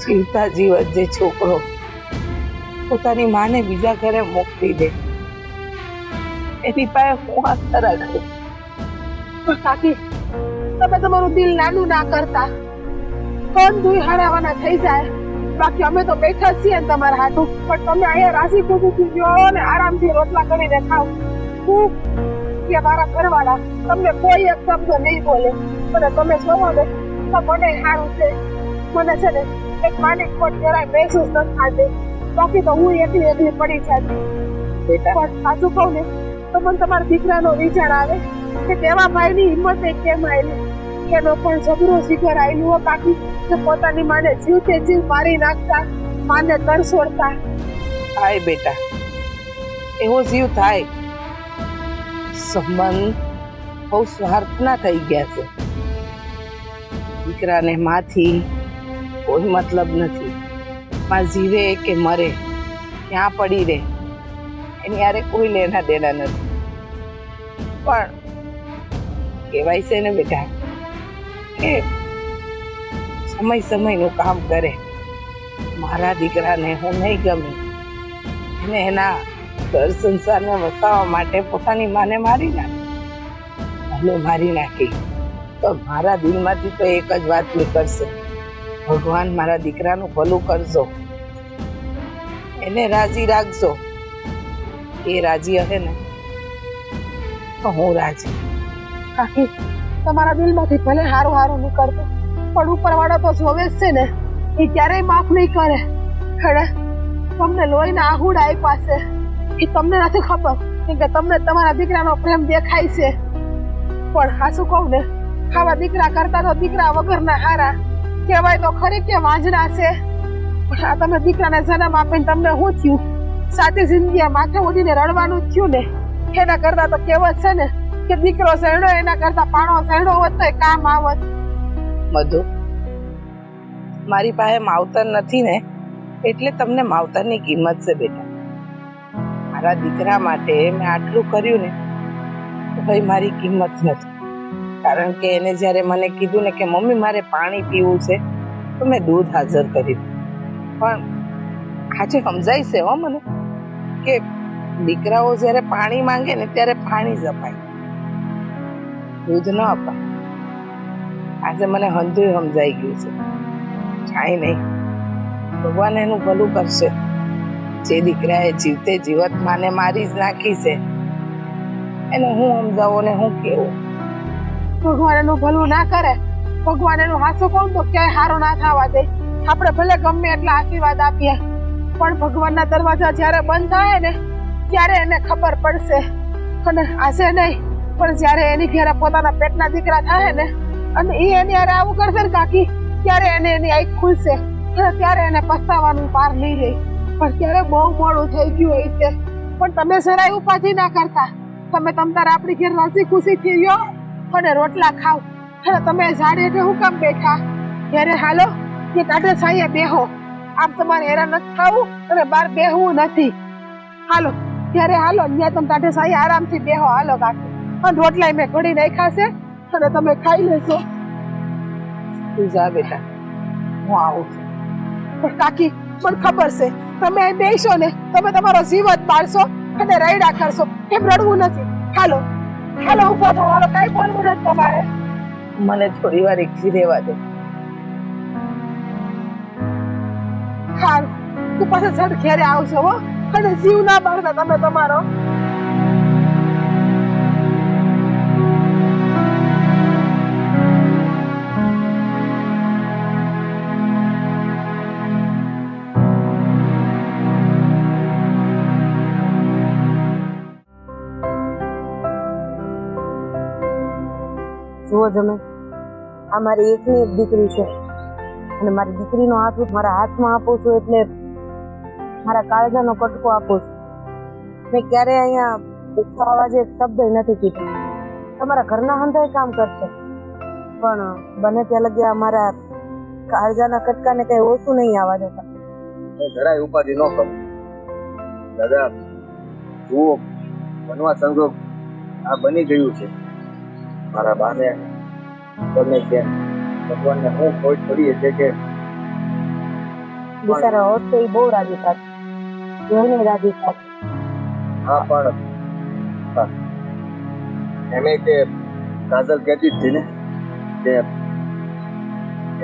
જીવતા જીવત જે છોકરો પોતાની માને બીજા ઘરે મોકલી દે એની પાસે હું આશા રાખું કાકી તમે તમારું દિલ નાનું ના કરતા કોણ દુઈ હરાવાના થઈ જાય બાકી અમે તો બેઠા જ છીએ ને તમારા હાટું, પણ તમે અહીંયા રાશી ખુશીથી જો ને આરામથી રોટલા કરીને ખાઓ. હું કે મારા ઘરવાળા તમને કોઈ એક શબ્દ નહીં બોલે, અને તમે જોવો ને તો મને સારું છે. મને છે ને એક માની ખોટ જરાય મહેસૂસ નથી થતી. બાકી તો હું એકલી પડી જાતી. પણ સાચું કહું ને તો મને તમારા દીકરાનો વિચાર આવે કે તેવા ભાઈની હિંમત કેમ આવી, એનો પણ જબરો શિખર આવેલું હો કાકી, કે પોતાની માને જીવતે જીવ મારી નાખતા, માને તરસોડતા. થાય બેટા, એવો જીવ થાય. સંબંધ બહુ સ્વાર્થના થઈ ગયા છે. દીકરાને માથી કોઈ મતલબ નથી. માં જીવે કે મરે, ક્યાં પડી રહે, એની યારે કોઈ લેના દેના નથી. પણ કહેવાય છે ને બેટા કે સમય સમયનું કામ કરે. મારા દીકરાને હું નહીં ગમે, એને એના ઘર સંસારને વસાવવા માટે પોતાની માને મારી નાખી. ભલે મારી નાખી તો મારા દિલમાંથી તો એક જ વાત નીકળશે, ભગવાન મારા દીકરાનું ભલું કરજો, એને રાજી રાખજો. એ રાજી હશે ને તો હું રાજી. કાકી તમારા દિલમાંથી ભલે હારું હારું નીકળતું, પણ ઉપરવાળો તો જોવે જ છે ને, એ ક્યારેય માફ નહીં કરે. ખરે તમને લોહીના આહુડા આપ્યા છે, એ તમને નથી ખબર કે તમને તમારા દીકરાનો પ્રેમ દેખાય છે. પણ હાસું કહું ને, ખાવા દીકરા કરતા તો દીકરા વગરના હારા કહેવાય તો ખરી કે વાંજણા છે. પણ આ તમે દીકરાને જન્મ આપીને તમને શું થયું? સાચી જિંદગી માથે ઉડીને રડવાનું થયું ને, એના કરતા તો કહેવત છે ને કે દીકરો સહેડો એના કરતા પાણો સહેડો હોત તો કામ આવત. મધુ, મારી પાસે માવતર નથી ને, એટલે તમને માવતરની કિંમત છે બેટા. મારા દીકરા માટે મેં આટલું કર્યું ને તો ભાઈ મારી કિંમત નથી. કારણ કે એને જ્યારે મને કીધું ને કે મમ્મી મારે પાણી પીવું છે, તો મેં દૂધ હાજર કર્યું. પણ આજે સમજાય છે હો મને કે દીકરાઓ જ્યારે પાણી માંગે ને ત્યારે પાણી જ અપાય, દૂધ ન અપાય. આજે મને હંધુય સમજાઈ ગયું છે. કાંઈ નહીં, ભગવાન એનું ભલું કરશે. જે દીકરાએ જીવતે જીવત માને મારી જ નાખી છે, એને હું સમજાવું ને હું કેવું? ભગવાન એનું ભલું ના કરે, ભગવાન એનું હાસું કહું તો ક્યાંય હારું ના થવા દે. આપણે ભલે ગમે એટલા આશીર્વાદ આપીએ, પણ ભગવાનના દરવાજા જ્યારે બંધ થાય ને ત્યારે એને ખબર પડશે. અને આજે નહીં પણ જ્યારે એની ઘરે પોતાના પેટના દીકરા થાય ને, અને એ એની હારે આવું કરશે ને કાકી, ત્યારે એને એની આંખ ખુલશે, અને ત્યારે એને પસ્તાવાનું પાર નહીં રહે. પણ ત્યારે બહુ મોડું થઈ ગયું હોય છે. પણ તમે જરાય ઉપાધિ ના કરતા, તમે તમતાર આપણી ઘેર રાજી ખુશીથી રહ્યો અને રોટલા ખાવ. અને તમે ઝાડ હેઠે હું કામ બેઠા? ઘેરે હાલો કે ટાઢે છાંયે બેહો. આમ તમારે હેરાન નથી થવું અને બહાર બેહવું નથી. હાલો ત્યારે હાલો, ત્યાં તમે ટાઢે છાંયે આરામથી બેહો. હાલો કાકી, અને રોટલા મેં ઘડી નાખ્યા છે અને તમે ખાઈ લેશો. તું જા બેટા, હું આવું છું. પણ કાકી મને ખબર છે તમે અહીં બેસો ને તમે તમારો જીવ જ પાડશો અને રાયડા કરશો, એમ રડવું નથી. હાલો હાલો ઉભો થો, હાલો, કાંઈ બોલવું નથી તમારે. મને થોડી વાર એકલી રહેવા દે. હાલ તું પાછા ઝડ ઘેરે આવશો હો, અને જીવ ના બાળતા તમે તમારો. જુઓ જમે, આ મારી એકની એક દીકરી છે, અને મારી દીકરીનો હાથ મારા હાથમાં આપું છું એટલે મારા કાળજાનો કટકો આપું છું. મેં ક્યારેય અહીંયા ઉઠવા અવાજે શબ્દ નથી કીધો. તમારા ઘરના હંધાય કામ કરશે, પણ બને ત્યાં લગી અમારા કાળજાના કટકાને કઈ ઓછું નહીં આવવા દેતા. જરાય ઉપાધિ ન કરો દાદા. જુઓ, બનવા સંજોગ આ બની ગયું છે. મારા બાને ગમે છે, ભગવાનને હું ખોટ પડીએ છે કે બિચારા હોત તો એ બહુ રાજી થાત, જોઈને રાજી થાત. હા, પણ એમે કે કાજલ કહેતી જ હતી ને કે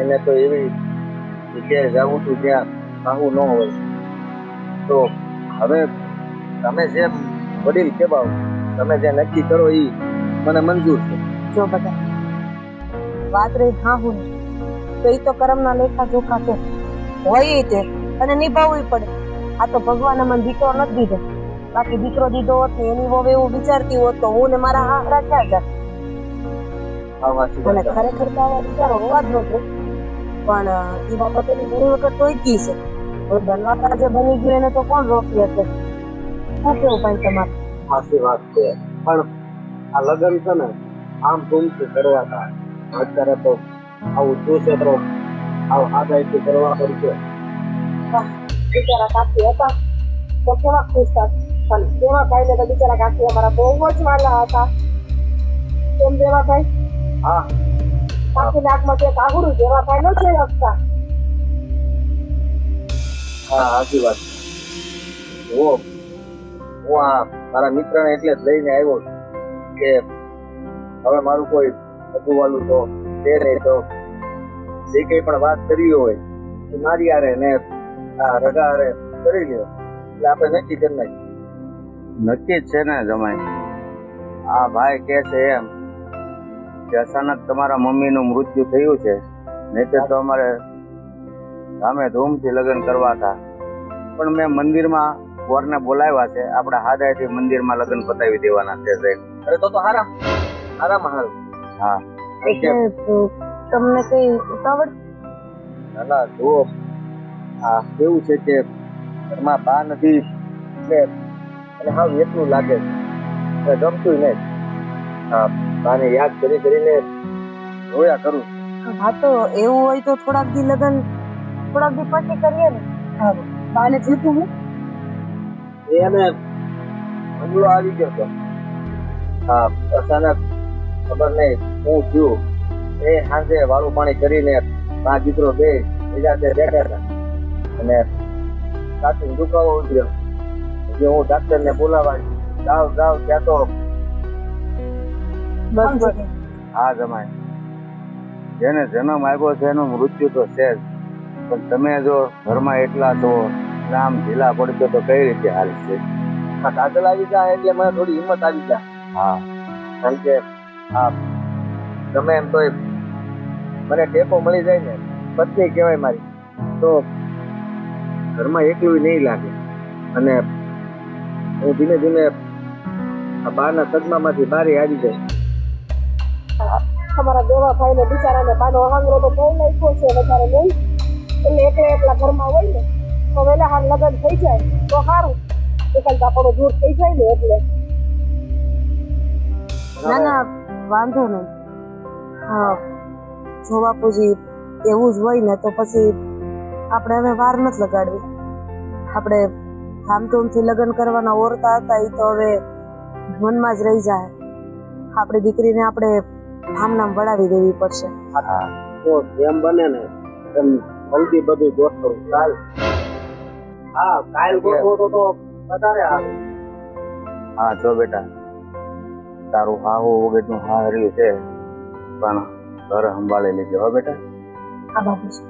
એને તો એવી જગ્યાએ જવું હતું જ્યાં આવું ન હોય તો હવે તમે જે વડીલ કહેવાઓ, તમે જે નક્કી કરો એ મને મંજૂર છે. જો બધા વાત રહી હા હું તો એ તો કર્મના લેખા જોખા છે, હોય ઈ તે અને નિભાવવું પડે. આ તો ભગવાને મને દીકરો નથી દીધો, બાકી દીકરો દીધો હોત ને એની વહુ એવું વિચારતી હોત તો હું ને મારા હારા ક્યાં જાત. આ વાંચી અને ખરેખર તો આવા વિચારો હોવા જ નથી, પણ એ બાબતેની ઘણી વખત તો ઈ છે. હવે બનવા જે બની ગયું એને તો કોણ રોકી શકે? શું કેવું ભાઈ તમારે? સાચી વાત છે, પણ આ લગ્ન છે ને આમ ધૂમથી કરવા હતા. અત્યારે તો આવું શું છે તો આવું આગાહીથી કરવા પડશે. બિચારા કાકી હતા તો કેવા ખુશ હતા, પણ દેવાભાઈ ને તો બિચારા કાકી અમારા બહુ જ વાલા હતા. કેમ દેવાભાઈ? હા કાકી નાકમાં જે કાગુડું દેવાભાઈ ન જોઈ શકતા. હા સાચી વાત. હું આ મારા મિત્રને એટલે જ લઈને આવ્યો છું કે હવે મારું કોઈ અગુવાલું તો તે નહીં, તો જે કંઈ પણ વાત કરવી હોય એ મારી હારે ને આ રગા હારે કરી લ્યો એટલે આપણે નક્કી કરી નાખીએ. નક્કી જ છે ને જમાઈ. આ ભાઈ કે છે એમ કે અચાનક તમારા મમ્મીનું મૃત્યુ થયું છે, નહીં તો અમારે સામે ધૂમથી લગ્ન કરવા હતા, પણ મેં મંદિરમાં વરને બોલાવ્યા છે, આપણે હાદાયથી મંદિરમાં લગ્ન પતાવી દેવાના છે. અરે તો હારામ હારું. હા તમને કઈ ઉતાવળ? ના જુઓ, આ કેવું છે કે ઘરમાં બા નથી એટલે અને હાવ એટલું લાગે છે, ગમતું નહીં. હા, બાને યાદ કરીને રોયા કરું. હા તો એવું હોય તો થોડાક દી લગન થોડાક દી પછી કરીએ ને. હા બાને જીતું હું એને હુમલો આવી ગયો હતો. હા, અચાનક ખબર નહીં શું થયું. એ સાંજે વાળું પાણી કરીને બા દીકરો બે બીજા બેઠા હતા અને સાચી દુખાવો ઉતર્યો. એટલે હું ડાક્ટરને બોલાવા જાવ ત્યાં તો બસ હા જમાય. જેને જન્મ આવ્યો છે એનું મૃત્યુ તો છે જ, પણ તમે જો ઘરમાં એકલા છો આમ ઢીલા પડશો તો કઈ રીતે હાલશે? આ કાજલ આવી જાય એટલે મને થોડી હિંમત આવી જાય. હા, કારણ કે હા તમે એમ તો મને ટેકો મળી જાય ને, પત્ની કહેવાય મારી, તો ઘરમાં એકલું નહીં લાગે. અને હું ધીમે ધીમે આ બહારના સદમામાંથી બહાર આવી જાય. અમારા દેવાભાઈ ને બિચારાને બાનો હાંગરો તો બહુ નાખ્યો છે વધારે નહીં, એટલે એકલા ઘરમાં હોય ને તો વહેલા હાર લગ્ન થઈ જાય તો સારું, એકલતા પણ દૂર થઈ જાય ને એટલે. ના વાંધો નહીં. હા જો બાપુજી એવું જ હોય ને તો પછી આપણે હવે વાર નથી લગાડવી. આપણે ધામધૂમથી લગ્ન કરવાના ઓરતા હતા એ તો હવે મનમાં જ રહી જાય. આપણી દીકરીને આપણે આમ નામ વડાવી દેવી પડશે. તો જેમ બને ને એમ જલ્દી બધું ગોઠવો. કાલ ગોઠવો તો વધારે આવે. હા જો બેટા, તારું હાહુ વગરનું હા હર્યું છે, પણ ઘર સંભાળી લેજો હો બેટા. આ બાપુજી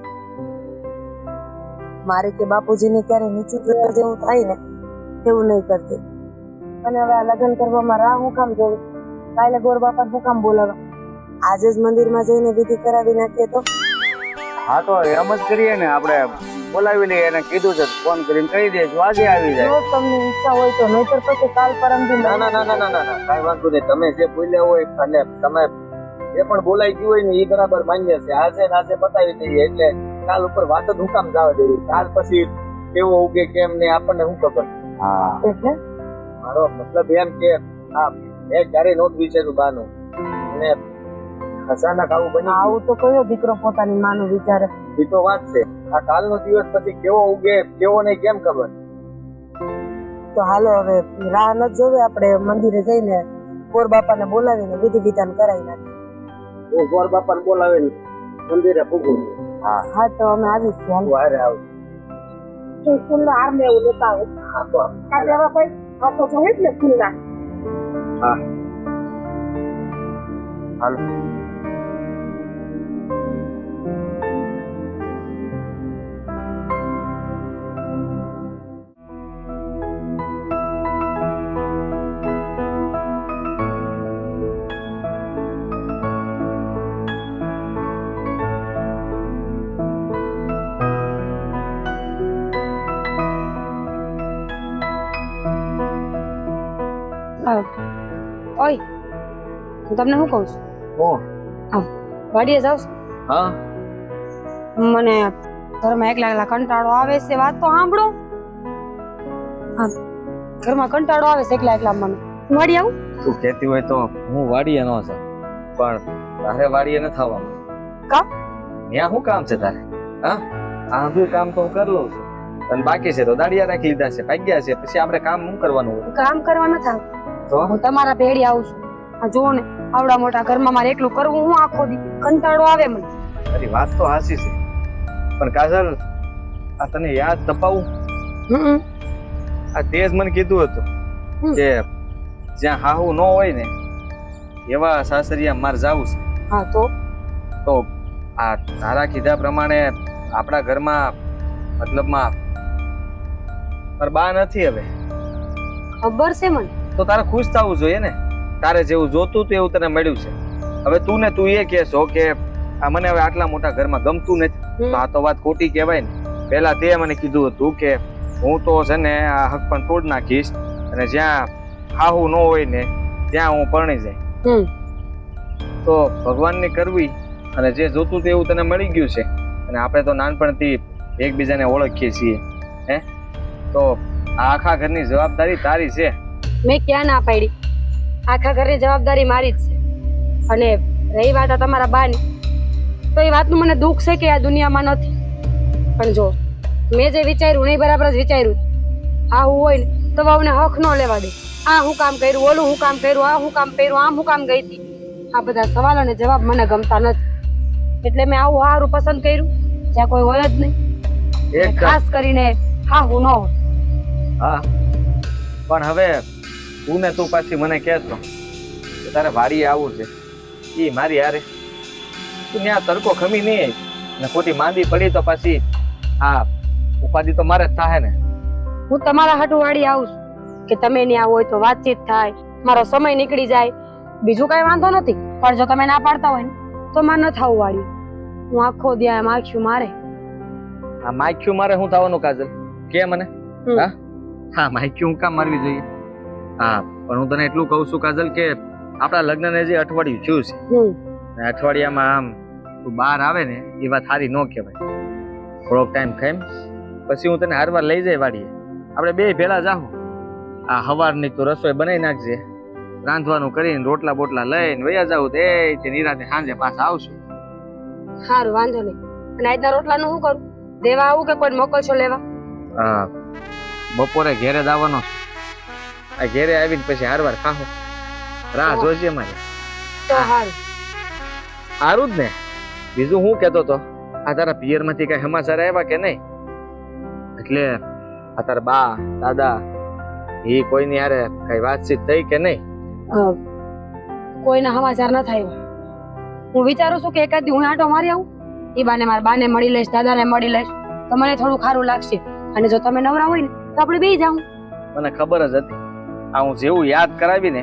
મારે કે બાપુજીને ક્યારે નીચું જોયા જેવું થાય ને એવું નહીં કરતી. અને હવે આ લગ્ન કરવામાં રાહ હું કામ જોઉં? કાલે ગોર બાપા હું કામ બોલાવા? આજે જ મંદિરમાં જઈને વિધિ કરાવી નાખીએ તો? હા તો એમ જ કરીએ ને, આપણે બોલાવી લઈએ. એને કીધું છે, ફોન કરીને કહી દેજો આજે આવી જાય. જો તમને ઈચ્છા હોય તો, નહીતર પછી કાલ પરમ દી. ના કાંઈ વાંધો નહીં. તમે જે બોલ્યા હોય અને તમે જે પણ બોલાઈ ગયું હોય ને એ બરાબર માન્ય છે. આજે ને આજે બતાવી દઈએ એટલે કાલ ઉપર વાત જ હું કામ જવા દેવી? કાલ પછી કેવો ઉગે કેમ ને આપણને શું ખબર? હા એટલે મારો મતલબ એમ કે હા મેં ક્યારેય નહોતું વિચાર્યું બાનું, અને અચાનક આવું બની આવું તો કયો દીકરો પોતાની માનું વિચારે? એ તો વાત છે. આ કાલનો દિવસ પછી કેવો ઉગે કેવો નહીં કેમ ખબર? તો હાલો હવે રાહ ન જોવે, આપણે મંદિરે જઈને ગોર બાપાને બોલાવીને વિધિ વિધાન કરાવી નાખીએ. હું ગોર બાપાને બોલાવીને મંદિરે પૂગું. હા તો અમે આવીશું. હારે આવ. ફૂલના હાર ને એવું લેતા આવો. હા તો આ દેવાભાઈ આ તો જોઈએ જ ને ફૂલના. હા હાલો. ઓય હું તમને શું કહું છું ઓ વાડીએ જાવ છો? હા મને ઘરમાં એકલા એકલા કંટાળો આવે છે. વાત તો સાંભળો. હા ઘરમાં કંટાળો આવે છે એકલા એકલા મને. હું વાડી આવું? તું કહેતી હોય તો હું વાડીએ ન જાઉં, પણ તારે વાડીએ ન થવાનું. કા? ત્યાં શું કામ છે તારે? હા આ બધું કામ તો હું કરી લઉં છું, અને બાકી છે તો દાડિયા રાખી લીધા છે, ભાગ્યા છે, પછી આપણે કામ શું કરવાનું હોય? કામ કરવા ન થાવ તો હું તમારા ભેડી આવું છું. આ જુઓ ને આવડા મોટા ઘરમાં મારે એકલું કરવું હું આખો દી કંટાળો આવે મને. તારી વાત તો હાચી છે, પણ કાજલ આ તને યાદ દપાવું, હમ આ તેજ મને કીધું હતું કે જ્યાં હાહુ ન હોય ને એવા સાસરિયા માર જાવું છે. હા તો આ તારા કીધા પ્રમાણે આપણા ઘરમાં મતલબમાં મારા બા નથી હવે, ખબર છે મને. તો તારે ખુશ થવું જોઈએ ને. તારે જેવું જોતું હતું એવું તને મળ્યું છે. હવે તું એ કહેશો કે આ મને હવે આટલા મોટા ઘરમાં ગમતું નથી, તો આ તો વાત ખોટી કહેવાય ને. પહેલા તે મને કીધું હતું કે હું તો છે ને આ હક પણ તોડ નાખીશ, અને જ્યાં હાહુ ન હોય ને ત્યાં હું પરણી જાય. તો ભગવાનની કરવી, અને જે જોતું હતું એવું તને મળી ગયું છે, અને આપણે તો નાનપણથી એકબીજાને ઓળખીએ છીએ. હે તો આ આખા ઘરની જવાબદારી તારી છે. મેં ક્યાં ના પાડી? આખા ઘરની જવાબદારી મારી જ છે. અને રહી વાત આ તમારા બાની, તો એ વાતનું મને દુઃખ છે કે આ દુનિયામાં નથી. પણ જો મેં જે વિચાર્યું ને એ બરાબર જ વિચાર્યું. આ હું હોય ને તો વહુને હક ન લેવા દે. આ હું કામ કર્યું, ઓલું હું કામ કર્યું, આ હું કામ કર્યું, આમ હું કામ ગઈ હતી. આ બધા સવાલ અને જવાબ મને ગમતા નથી, એટલે મેં આવું હારું પસંદ કર્યું જ્યાં કોઈ હોય જ નહીં. એક ખાસ કરીને હા હું ન હોય. હા પણ હવે તું પાછી મને કહેશો કે તારે વાડીએ આવવું છે, એ મારી હારે તું ત્યાં તડકો ખમી નહીં આવી ને ખોટી માંદી પડી તો પાછી આ ઉપાધિ તો મારે જ થાય ને. હું તમારા હાટુ વાડી આવું છું કે તમે ત્યાં હોય તો વાતચીત થાય, મારો સમય નીકળી જાય, બીજું કઈ વાંધો નથી. પણ જો તમે ના પાડતા હોય ને તો મારે ન થવું વાડી. હું આખો ત્યાં માખ્યું મારે. આ માખ્યું મારે શું થવાનું કાજલ? કે મને હા માખ્યું હું કામ મારવી જોઈએ? હા પણ હું તને એટલું કહું છું કાજલ કે આપણા લગ્નને જે અઠવાડિયું થયું છે, અઠવાડિયામાં આમ તું બહાર આવે ને એ વાત સારી ન કહેવાય. થોડોક ટાઈમ ખાઈમ પછી હું તને હારવાર લઈ જાય વાડીએ, આપણે બે ભેળા જાહું. આ હવારની તો રસોઈ બનાવી નાખજે, રાંધવાનું કરીને રોટલા બોટલા લઈને વયા જાવ તે નિરાતે સાંજે પાછા આવશું. સારું વાંધો નહીં. અને આજના રોટલાનું શું કરું? દેવા આવું કે કોઈ મોકલશો લેવા? હા બપોરે ઘેરે જ આવવાનો છું. આ ઘેરે આવીને પછી હારવાર ખાહો. રાહ જોજે મારે. તો સારું. સારું જ ને. બીજું હું કહેતો તો, આ તારા પિયર માંથી કઈ સમાચાર આવ્યા કે નહીં? એટલે આ તારા બા દાદા એ કોઈની હારે કઈ વાતચીત થઈ કે નહીં? કોઈના સમાચાર ન થાય. હું વિચારું છું કે એકાદ દી હું આંટો મારી આવું. એ બાને મારા બાને મળી લઈશ, દાદાને મળી લઈશ, તો મને થોડું સારું લાગશે. અને જો તમે નવરા હોય ને તો આપણે બે જાઉં. મને ખબર જ હતી આ હું જેવું યાદ કરાવી ને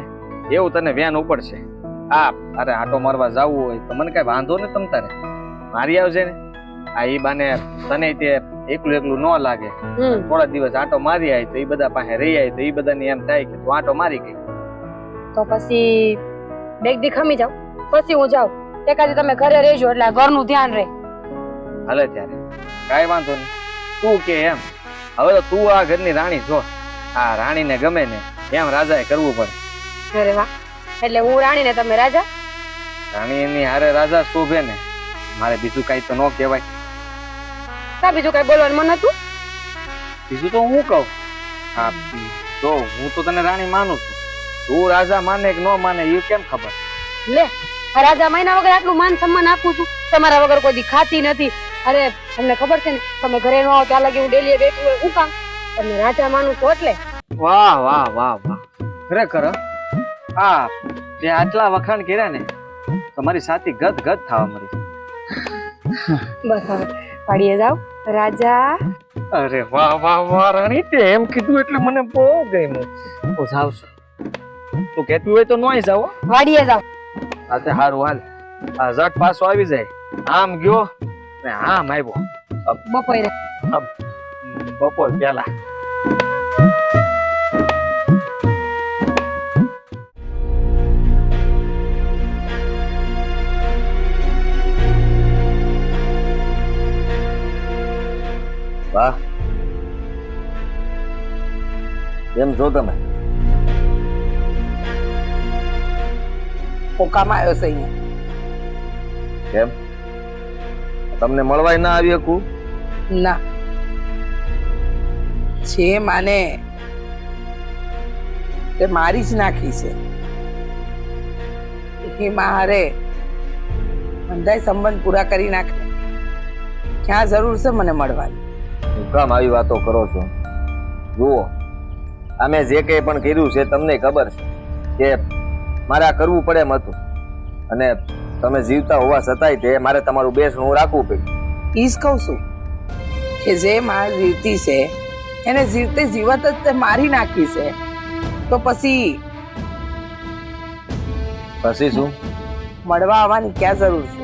એવું તને વ્યાન ઉપડશે. હા અરે આંટો મારવા જવું હોય તો મને કઈ વાંધો ને, તમ તારે મારી આવજે ને. આ ઈ બાને તને તે એકલું ન લાગે. થોડા દિવસ આંટો મારી આવી તો એ બધા પાસે રહી આવી તો એ બધાને એમ થાય કે તું આંટો મારી ગઈ. તો પછી બેગ દી ખમી જાવ, પછી હું જાઉં. એકાદી તમે ઘરે રહેજો એટલે ઘરનું ધ્યાન રહે. હાલે ત્યારે કાંઈ વાંધો નહીં, તું કે એમ. હવે તો તું આ ઘરની રાણી છો. આ રાણીને ગમે ને એમ રાજાએ કરવું પડે. અરે વાહ, એટલે હું રાણી ને તમે રાજા? રાણી એની હારે રાજા શોભે ને. મારે બીજું કઈ તો ન કહેવાય. કા બીજું કઈ બોલવાનું મન હતું? બીજું તો હું કહું. હા જો હું તો તને રાણી માનું છું, તું રાજા માને કે ન માને એ કેમ ખબર? લે આ રાજા મહિના વગર આટલું માન સન્માન આપું છું, તમારા વગર કોઈ દી ખાતી નથી. અરે તમને ખબર છે ને, તમે ઘરે ન આવો ત્યાં લગી હું ડેલી બેઠી હોય. હું કામ તમને રાજા માનું તો એટલે. વાહ વાહ વાહ વાહ, ખરેખર હા તે આટલા વખાણ કર્યા ને તમારી સાથી ગદ ગદ થવા મળી. બસ હવે પાડીએ જાવ રાજા. અરે વાહ વાહ વાહ રાણી, તે એમ કીધું એટલે મને બહુ ગમ્યું. હું જાઉં છું. તું કહેતી હોય તો નોય જાવ. વાડીએ જાવ. હા તે સારું હાલ. આ ઝટ પાછો આવી જાય. આમ ગયો ને આમ આવ્યો. બપોરે બપોર પેલા. વાહ, કેમ છો તમે? હું કામ આવ્યો છે અહીંયા? કેમ તમને મળવાય ના આવી શકું? ના, જે માને તે મારી જ નાખી છે. એ મારે બંધાય સંબંધ પૂરા કરી નાખે. ક્યાં જરૂર છે મને મળવાની? હું કામ આવી વાતો કરો છો? જુઓ, અમે જે કંઈ પણ કર્યું છે તમને ખબર છે કે મારે આ કરવું પડે એમ હતું, અને તમે જીવતા હોવા છતાંય તે મારે તમારું બેસણું રાખવું પડ્યું. ઈ જ કહું છું કે જે માં જીવતી છે એને જીવતે જીવત જ તે મારી નાખી છે. તો પછી પછી શું? મળવા આવવાની ક્યાં જરૂર છે?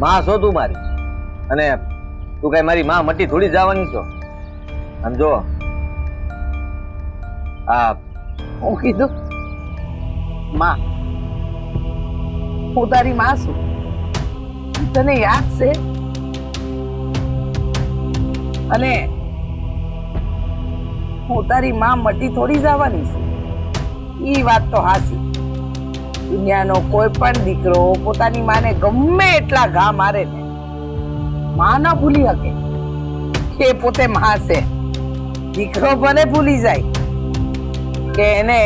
માં છો તું મારી, અને તું કઈ મારી માં મટી થોડી જવાની છો. સમજો, આ હું કીધું માં? હું તારી માં છું. તને યાદ છે? અને હું તારી માં મટી થોડી જવાની છું. ઈ વાત તો હાચી. દુનિયાનો કોઈ પણ દીકરો પોતાની માને ગમે એટલા ઘા મારે ને માં ના ભૂલી શકે કે પોતે માં છે. દીકરો ભલે ભૂલી જાય કે એને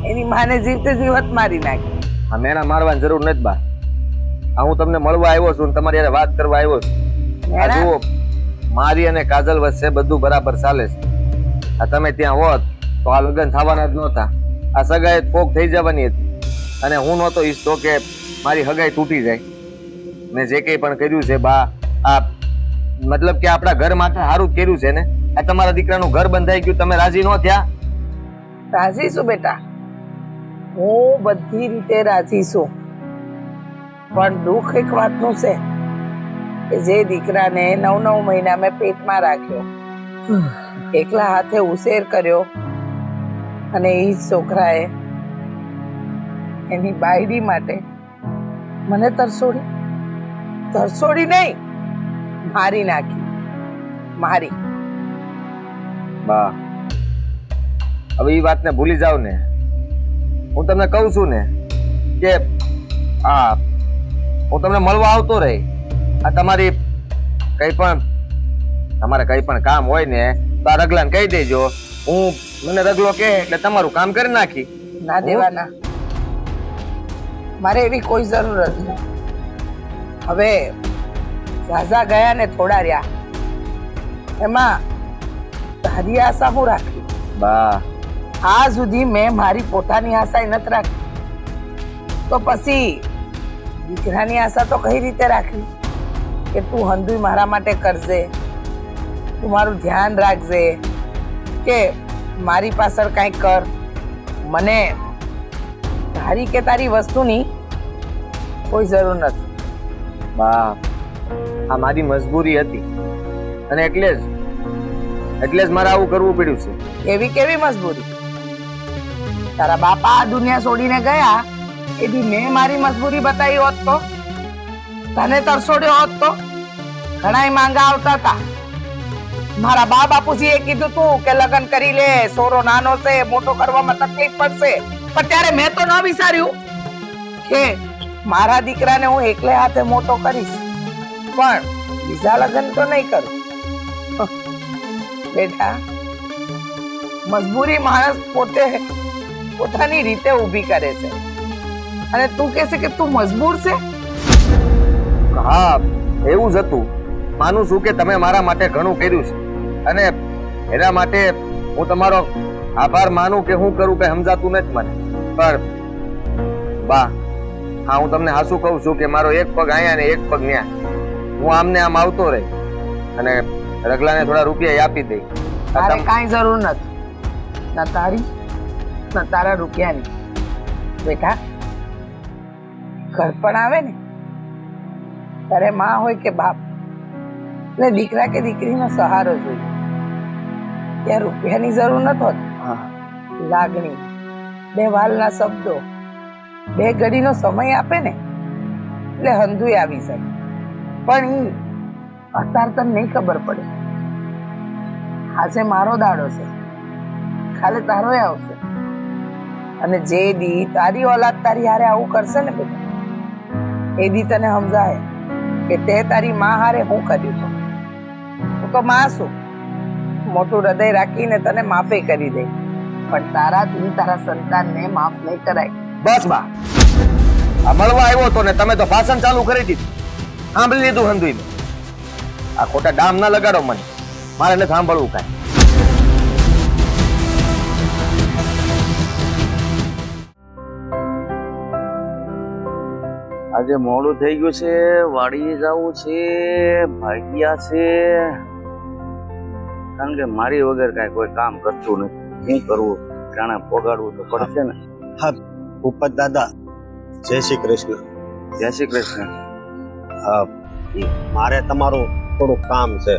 એની માને જીવતે જીવત મારી નાખી. આ મેણા મારવાની જરૂર નથી બા. આ હું તમને મળવા આવ્યો છું, તમારી હારે વાત કરવા આવ્યો છું. આ જુઓ, મારી અને કાજલ વચ્ચે બધું બરાબર ચાલે છે. આ તમે ત્યાં હોત તો આ લગ્ન થવાના જ નહોતા. આ સગાઈ પોક થઈ જવાની હતી, અને હું નહોતો ઈચ્છતો કે મારી હગાઈ તૂટી જાય. મેં જે કંઈ પણ કર્યું છે બા, આ મતલબ કે આપણા ઘર માટે સારું જ કર્યું છે ને. આ તમારા દીકરાનું ઘર બંધાઈ ગયું, તમે રાજી ન થયા? રાજી છું બેટા, હું બધી રીતે રાજી છું. પણ દુઃખ એક વાતનું છે કે જે દીકરાને 9 મહિના મેં પેટમાં રાખ્યો, એકલા હાથે ઉછેર કર્યો, અને એ જ છોકરાએ એની બાયડી માટે મને તરસોડી નહીં, મારી નાખી. મારી. બા, હવે એ વાતને ભૂલી જાવ ને. હું તમને કહું છું ને કે હું તમને મળવા આવતો રહી. આ તમારે કઈ પણ કામ હોય ને તો આ રગલાને કહી દેજો. મને રગલો કહે એટલે તમારું કામ કરી નાખી. ના દેવાના, મારે એવી કોઈ જરૂર નથી. હવે ઝાઝા ગયા ને થોડા રહ્યા, એમાં તારી આશા હું રાખી? બા, આ સુધી મેં મારી પોતાની આશા નથી રાખી, તો પછી દીકરાની આશા તો કઈ રીતે રાખવી? કે તું હંધુય મારા માટે કરજે, તું મારું ધ્યાન રાખજે, કે મારી પાછળ કાંઈક કર. મને તારી કે તારી વસ્તુની કોઈ જરૂર નથી. બા, આ મારી મજબૂરી હતી, અને એટલે જ મારે આવું કરવું પડ્યું છે. એવી કેવી મજબૂરી? તારા બાપા આ દુનિયા છોડીને ગયા એથી મેં મારી મજબૂરી બતાવી હોત તો, તને તરસોડ્યો હોત તો, ઘણાય માંગા આવતા હતા. મારા બા બાપુજીએ કીધું તું કે લગ્ન કરી લે, સોરો નાનો છે, મોટો કરવામાં તકલીફ પડશે. પણ ત્યારે મેં તો ન વિચાર્યું કે મારા દીકરાને હું એકલે હાથે મોટો કરીશ, પણ બીજા લગ્ન તો નહીં કરું. બેટા, મજબૂરી માણસ પોતાની રીતે ઊભી કરે છે, અને તું કહેશે કે તું મજબૂર છે? હા, એવું જ હતું. માનું છું કે તમે મારા માટે ઘણું કર્યું છે, અને એના માટે હું તમારો આભાર માનું કે હું કરું કે સમજાતું નથી મને. પણ બા, હા, હું તમને હાસું કહું છું કે મારો એક પગ અહીંયા ને એક પગ ત્યાં. હું આમને આમ આવતો રહી અને રગલાને થોડા રૂપિયા આપી દઈ. તારે કાંઈ જરૂર નથી, ના તારી ના તારા રૂપિયાની. બેટા, ઘર પણ આવે ને તારે માં હોય કે બાપ, એટલે દીકરા કે દીકરીનો સહારો જોઈએ. ત્યાં રૂપિયાની જરૂર નથી હોતી. લાગણી, બે વાલના શબ્દો, બે ઘડીનો સમય આપે ને એટલે હંધુય આવી જાય. પણ અત્યારે તને નહીં ખબર પડે. આજે મારો દાડો છે, કાલે તારો આવશે. અને જે દી તારી ઓલાદ તારી હારે આવું કરશે ને બેટા, એ દી તને સમજાય કે તે તારી માં હારે હું કર્યું હતું. હું તો માં છું, મોટું હૃદય રાખીને તને માફી કરી દે, પણ તારાથી તારા સંતાનને માફ નહીં કરાય. બસ બા, આ મળવા આવ્યો તો ને તમે તો ભાષણ ચાલુ કરી દીધું. સાંભળી લીધું હંધુઈ મેં. આ ખોટા ડામ ના લગાડો મને, મારે નથી સાંભળવું કાંઈ. આજે મોડું થઈ ગયું છે, વાડીએ જવું છે, ભાગ્યા છે, કારણ કે મારી વગર કાંઈ કોઈ કામ કરતું નથી. શું કરવું, જાણે પોગાડવું તો પડશે ને. હા ભૂપત દાદા, જય શ્રી કૃષ્ણ. જય શ્રી કૃષ્ણ. હા, મારે તમારું થોડું કામ છે.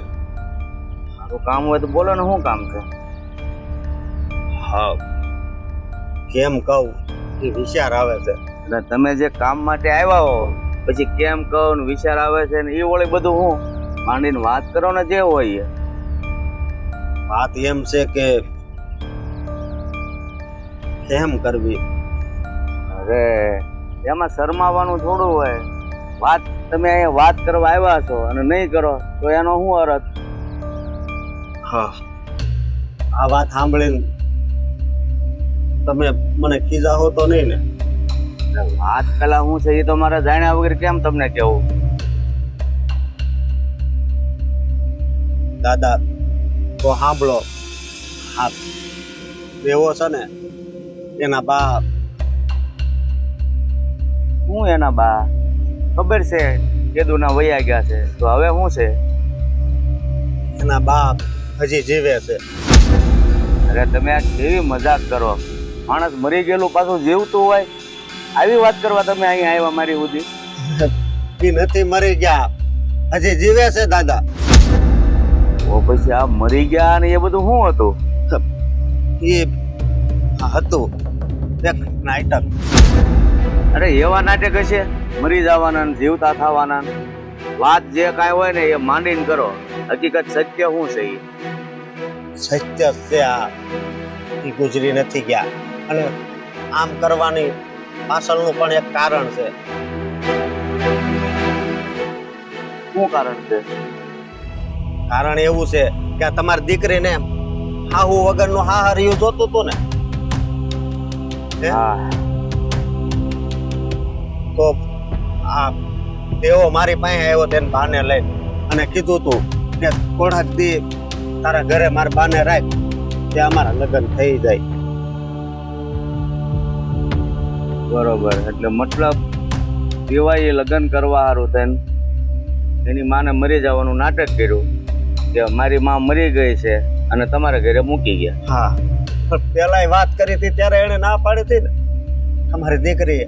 મારું કામ હોય તો બોલો ને, શું કામ છે? હા, કેમ કહું એ વિચાર આવે છે. એટલે તમે જે કામ માટે આવ્યા હો, પછી કેમ કહો ને વિચાર આવે છે ને એ વળી બધું હું માંડીને વાત કરો ને જે હોય. વાત એમ છે કે કેમ કરવી. અરે એમાં શરમાવાનું થોડું હોય. વાત તમે અહીંયા વાત કરવા આવ્યા છો અને નહીં કરો તો એનો શું અર્થ? હા, આ વાત સાંભળીને તમે મને ખીજાવો તો નહીં ને? વાત પેલા શું છે એ તો મારે જાણ્યા વગર કેમ તમને કેવું? દાદા તો સાંભળો. હા, એવો છે ને એના બા. શું એના બા? ખબર છે કેદુના વયા ગયા છે, તો હવે શું છે? એના બાપ હજી જીવે છે. અરે તમે આ કેવી મજાક કરો? માણસ મરી ગયેલું પાછું જીવતું હોય, આવી વાત કરવા તમે અહીં આવ્યા મારી સુધી? એ નથી મરી ગયા, હજી જીવે છે દાદા. ઓ પછી આ મરી ગયા ને એ બધું શું હતું? એ હતું એક નાટક. અરે એવા નાટક હશે, મરી જવાના ને જીવતા થવાના. વાત જે કાંઈ હોય ને એ માંડીને કરો. હકીકત સત્ય શું છે? સત્ય છે આ. એ ગુજરી નથી ગયા, અને આમ કરવાની પાછળનું પણ એક કારણ છે. શું કારણ છે? કારણ એવું છે કે આ તમારી દીકરીને હાહુ વગરનું હાહરિયું જોતું હતું ને, હા, તો આ તેઓ મારી પાસે આવ્યો તેને બાને લઈને અને કીધું તું કે થોડાક દી તારા ઘરે મારા બાને રાખ, તે અમારા લગ્ન થઈ જાય. બરોબર. એટલે મતલબ દેવાઈએ લગ્ન કરવા હારું થઈને એની માને મરી જવાનું નાટક કર્યું કે મારી માં મરી ગઈ છે અને તમારા ઘરે મૂકી ગયા. હા, પણ પેલા વાત કરી હતી ત્યારે એને ના પાડી હતી ને તમારી દીકરીએ,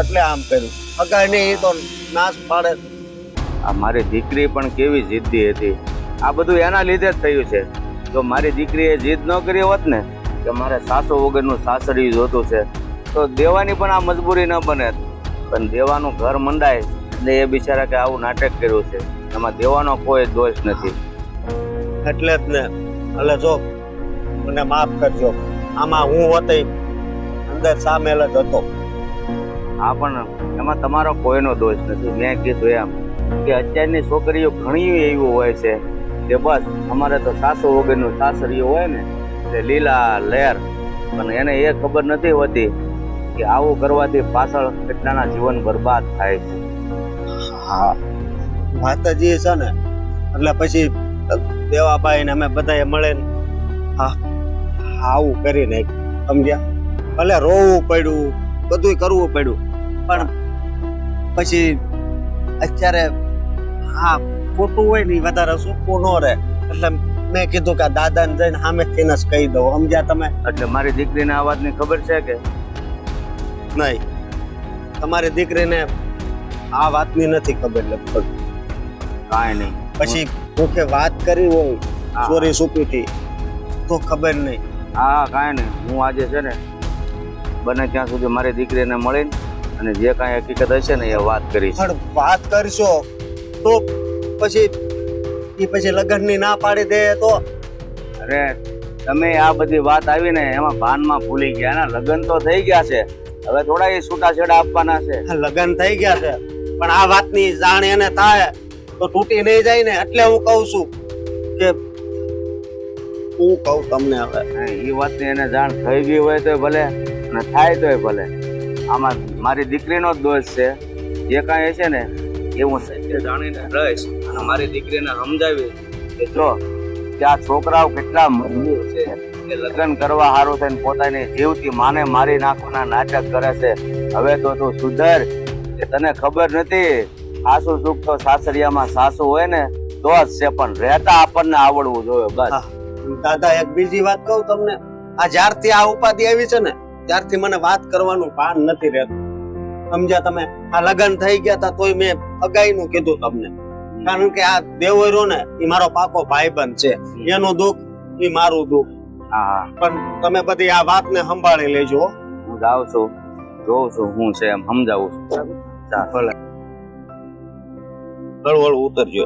એટલે આમ કર્યું. અગાય નહીં એ તો નાશ પાડે. આ મારી દીકરી પણ કેવી જિદ્દી હતી. આ બધું એના લીધે જ થયું છે. જો મારી દીકરીએ જીદ ન કરી હોત ને કે મારે સાસો વગરનું સાસરિયું જોતું છે, તો દેવાની પણ આ મજબૂરી ન બને. પણ દેવાનું ઘર મંડાય એટલે એ બિચારા કે આવું નાટક કર્યું છે, એમાં દેવાનો કોઈ દોષ નથી. એટલે જ ને. એટલે જો મને માફ કરજો, આમાં હું હોતે અંદર સામેલ જ હતો. હા, પણ એમાં તમારો કોઈનો દોષ નથી. મેં કીધું એમ કે અત્યારની છોકરીઓ ઘણી એવી હોય છે કે બસ અમારે તો સાસુ વગરનું સાસરિયું હોય ને તે લીલા લહેર, પણ એને એ ખબર નથી હોતી કે આવું કરવાથી પાછળ કેટલાના જીવન બરબાદ થાય છે. હા, વાત જ એ છે ને. એટલે પછી દેવાભાઈ ને અમે બધાએ મળીને હા આવું કરી નાખ્યું, સમજ્યા? ભલે રોવું પડ્યું, બધું કરવું પડ્યું, પણ પછી અત્યારે હા ખોટું હોય ને વધારે સૂકું ન રહે. એટલે મેં કીધું કે દાદાને જઈને સામેથી જ કહી દઉં, સમજ્યા તમે? એટલે મારી દીકરીને આ વાતની ખબર છે કે નહીં? તમારી દીકરીને આ વાતની નથી ખબર લગભગ. કાંઈ નહીં. પછી મુખે વાત કરી હોય ચોરી છુપીથી તો ખબર નહીં. હા, કાંઈ નહીં. હું આજે છે ને બને ત્યાં સુધી મારી દીકરીને મળીને અને જે કાંઈ હકીકત હશે ને એ વાત કરીશ. પણ વાત કરશો તો પછી એ પછી લગ્નની ના પાડી દે તો અરે તમે આ બધી વાત આવી ને એમાં ભાનમાં ભૂલી ગયા ને લગ્ન તો થઈ ગયા છે હવે થોડા એ છૂટાછેડા આપવાના છે લગ્ન થઈ ગયા છે પણ આ વાતની જાણ એને થાય તો તૂટી નહીં જાય ને એટલે હું કહું છું કે હું કહું તમને હવે એ વાતની એને જાણ થઈ ગઈ હોય તો ભલે અને થાય તોય ભલે આમાં મારી દીકરીનો જ દોષ છે જે કાંઈ છે ને એ હું સત્ય જાણીને રહીશ અને મારી દીકરીને સમજાવી કે જો કે આ છોકરાઓ કેટલા મજબૂર છે કે લગ્ન કરવા સારું થઈને પોતાની જીવતી માને મારી નાખવાના નાટક કરે છે હવે તો તું સુધર કે તને ખબર નથી સાસુ સુખ તો સાસરિયામાં સાસુ હોય ને તો જ છે પણ રહેતા આપણને આવડવું જોઈએ બસ દાદા એક બીજી વાત કહું તમને આ જ્યારથી આ ઉપાધિ આવી છે ને ત્યારથી મને વાત કરવાનું ભાન નથી રહેતું સમજ્યા તમે આ લગ્ન થઈ ગયા હતા તોય મેં અગાઈનું કીધું તમને કારણ કે આ દેવરો ને એ મારો પાકો ભાઈબંધ છે એનું દુઃખ એ મારું દુઃખ હા પણ તમે બધી આ વાતને સંભાળી લેજો હો. હું જાઉં છું જોઉં છું હું છે એમ સમજાવું છું ભલે હળવળ ઉતરજો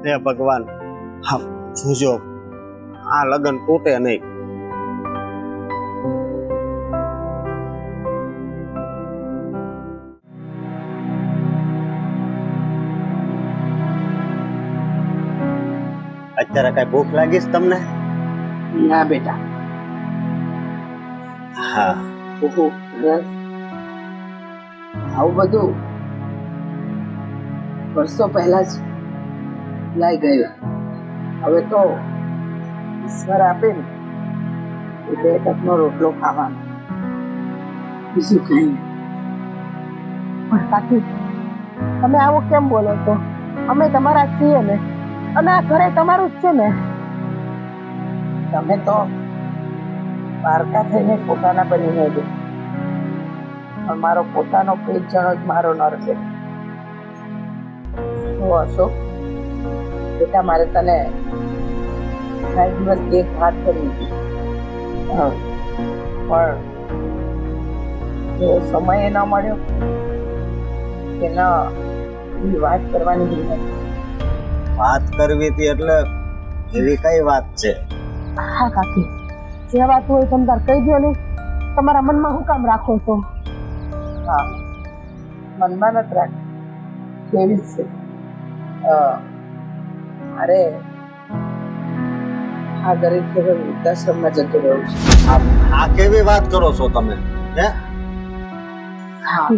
હે ભગવાન હા જોજો આ લગ્ન તૂટે નહીં અત્યારે કઈ ભૂખ લાગીશ તમને ના બેટા હા ઓહો રસ આવું બધું વર્ષો પહેલા જ લાઈ ગયું હવે તો ઈશ્વર આપે ને એ બે તકનો રોટલો ખાવાનો બીજું કઈ નહીં. પણ કાકી તમે આવું કેમ બોલો છો અમે તમારા જ છીએ ને અને આ ઘરે તમારું જ છે ને તમે તો પારકા થઈને પોતાના બનીને દે પણ મારો પોતાનો પેટ જણો જ મારો નર છે તો અશોક બેટા મારે તને ઘણા દિવસથી એક વાત કરવી હતી પણ એવો સમય ન મળ્યો કે ન એવી વાત કરવાની હિંમત. વાત કરવી હતી એટલે એવી કઈ વાત છે હા કાકી જે વાત હોય તમે તાર કહી દો ને તમારા મનમાં શું કામ રાખો છો હા મનમાં નથી રાખ કેવી જ છે અરે આ ગરીબ છે વૃદ્ધાશ્રમમાં જતો રહ્યો છે. આ કેવી વાત કરો છો તમે હે હા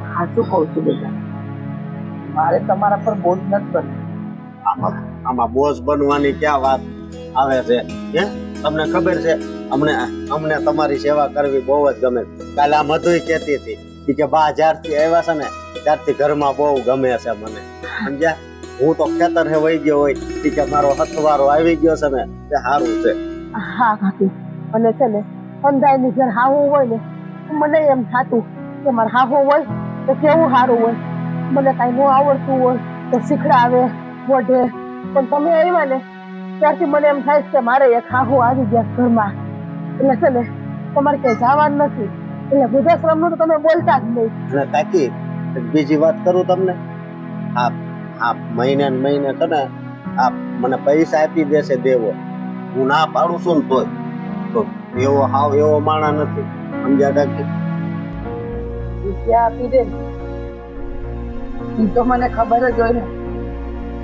સાચું કહું છું બેટા મારે તમારા પર બોજ નથી બનવું. આમાં બોસ બનવાની ક્યાં વાત આવે છે હે તમને ખબર છે અમને તમારી સેવા કરવી બહુ જ ગમે કાલે આ મધુય કહેતી હતી કે બા જ્યારથી આવ્યા છે ને ત્યારથી ઘરમાં બહુ ગમે છે મને સમજ્યા હું તો ખેતર હે વહી ગયો હોય કે મારો હથવારો આવી ગયો છે ને તે સારું છે હા કાકી અને છે ને અંધાઈની ઘર હાવું હોય ને તો મને એમ થાતું કે મારે હાવું હોય તો કેવું સારું હોય મને કાંઈ ન આવડતું હોય તો શીખડાવે વઢે પણ તમે આવ્યા ને ત્યારથી મને એમ થાય છે કે મારે એક હાહુ આવી ગયા છે ઘરમાં એટલે છે ને તમારે ક્યાંય જવાનું નથી એટલે વૃદ્ધાશ્રમનું તો તમે બોલતા જ નહીં અને કાકી એક બીજી વાત કરું તમને આ મહિને ને મહિને છે ને આ મને પૈસા આપી દેશે દેવો હું ના પાડું છું ને તોય તો એવો હાવ એવો માણા નથી સમજ્યા કાકી રૂપિયા આપી દે ને એ તો મને ખબર જ હોય ને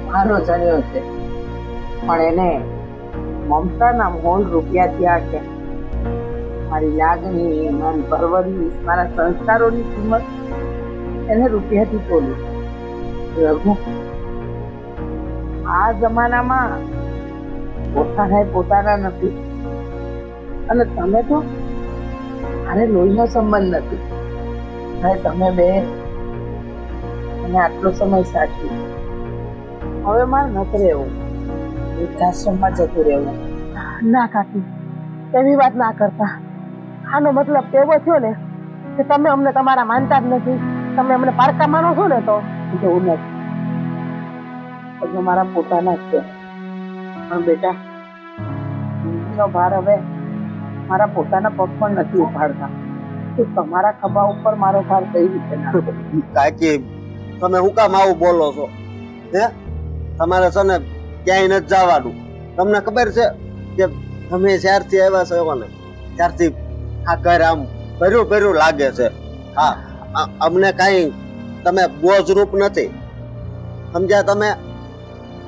મારો જણ્યો છે પણ એને મમતાના મોલ રૂપિયા થયા કે મારી લાગણી મારી પરવરિશ મારા સંસ્કારોની કિંમત એને રૂપિયાથી તોલી રઘુ આ જમાનામાં પોતાના નથી અને તમે તો મારે લોહીનો સંબંધ નથી હવે તમે બે અને આટલો સમય સાચવી હવે મારે નથી રહેવું વૃદ્ધાશ્રમમાં જતું રહેવું. ના કાકી એવી વાત ના કરતા આનો મતલબ એવો થયો ને કે તમે અમને તમારા માનતા જ નથી તમે અમને પારકા માનો છો ને તો જવું નથી હજુ મારા પોતાના જ છે પણ બેટા જિંદગીનો ભાર હવે મારા પોતાના પગ પણ નથી ઉપાડતા તો તમારા ખભા ઉપર મારો ભાર કઈ રીતે નાખો. કાકી તમે હું કામ આવું બોલો છો? હે, તમારે છે ને ક્યાંય નથી જવાનું. તમને ખબર છે કે તમે જ્યારથી આવ્યા છો ને ત્યારથી આ ઘર આમ ભર્યું ભર્યું લાગે છે. હા, અમને કાંઈ તમે બોજરૂપ નથી, સમજ્યા તમે?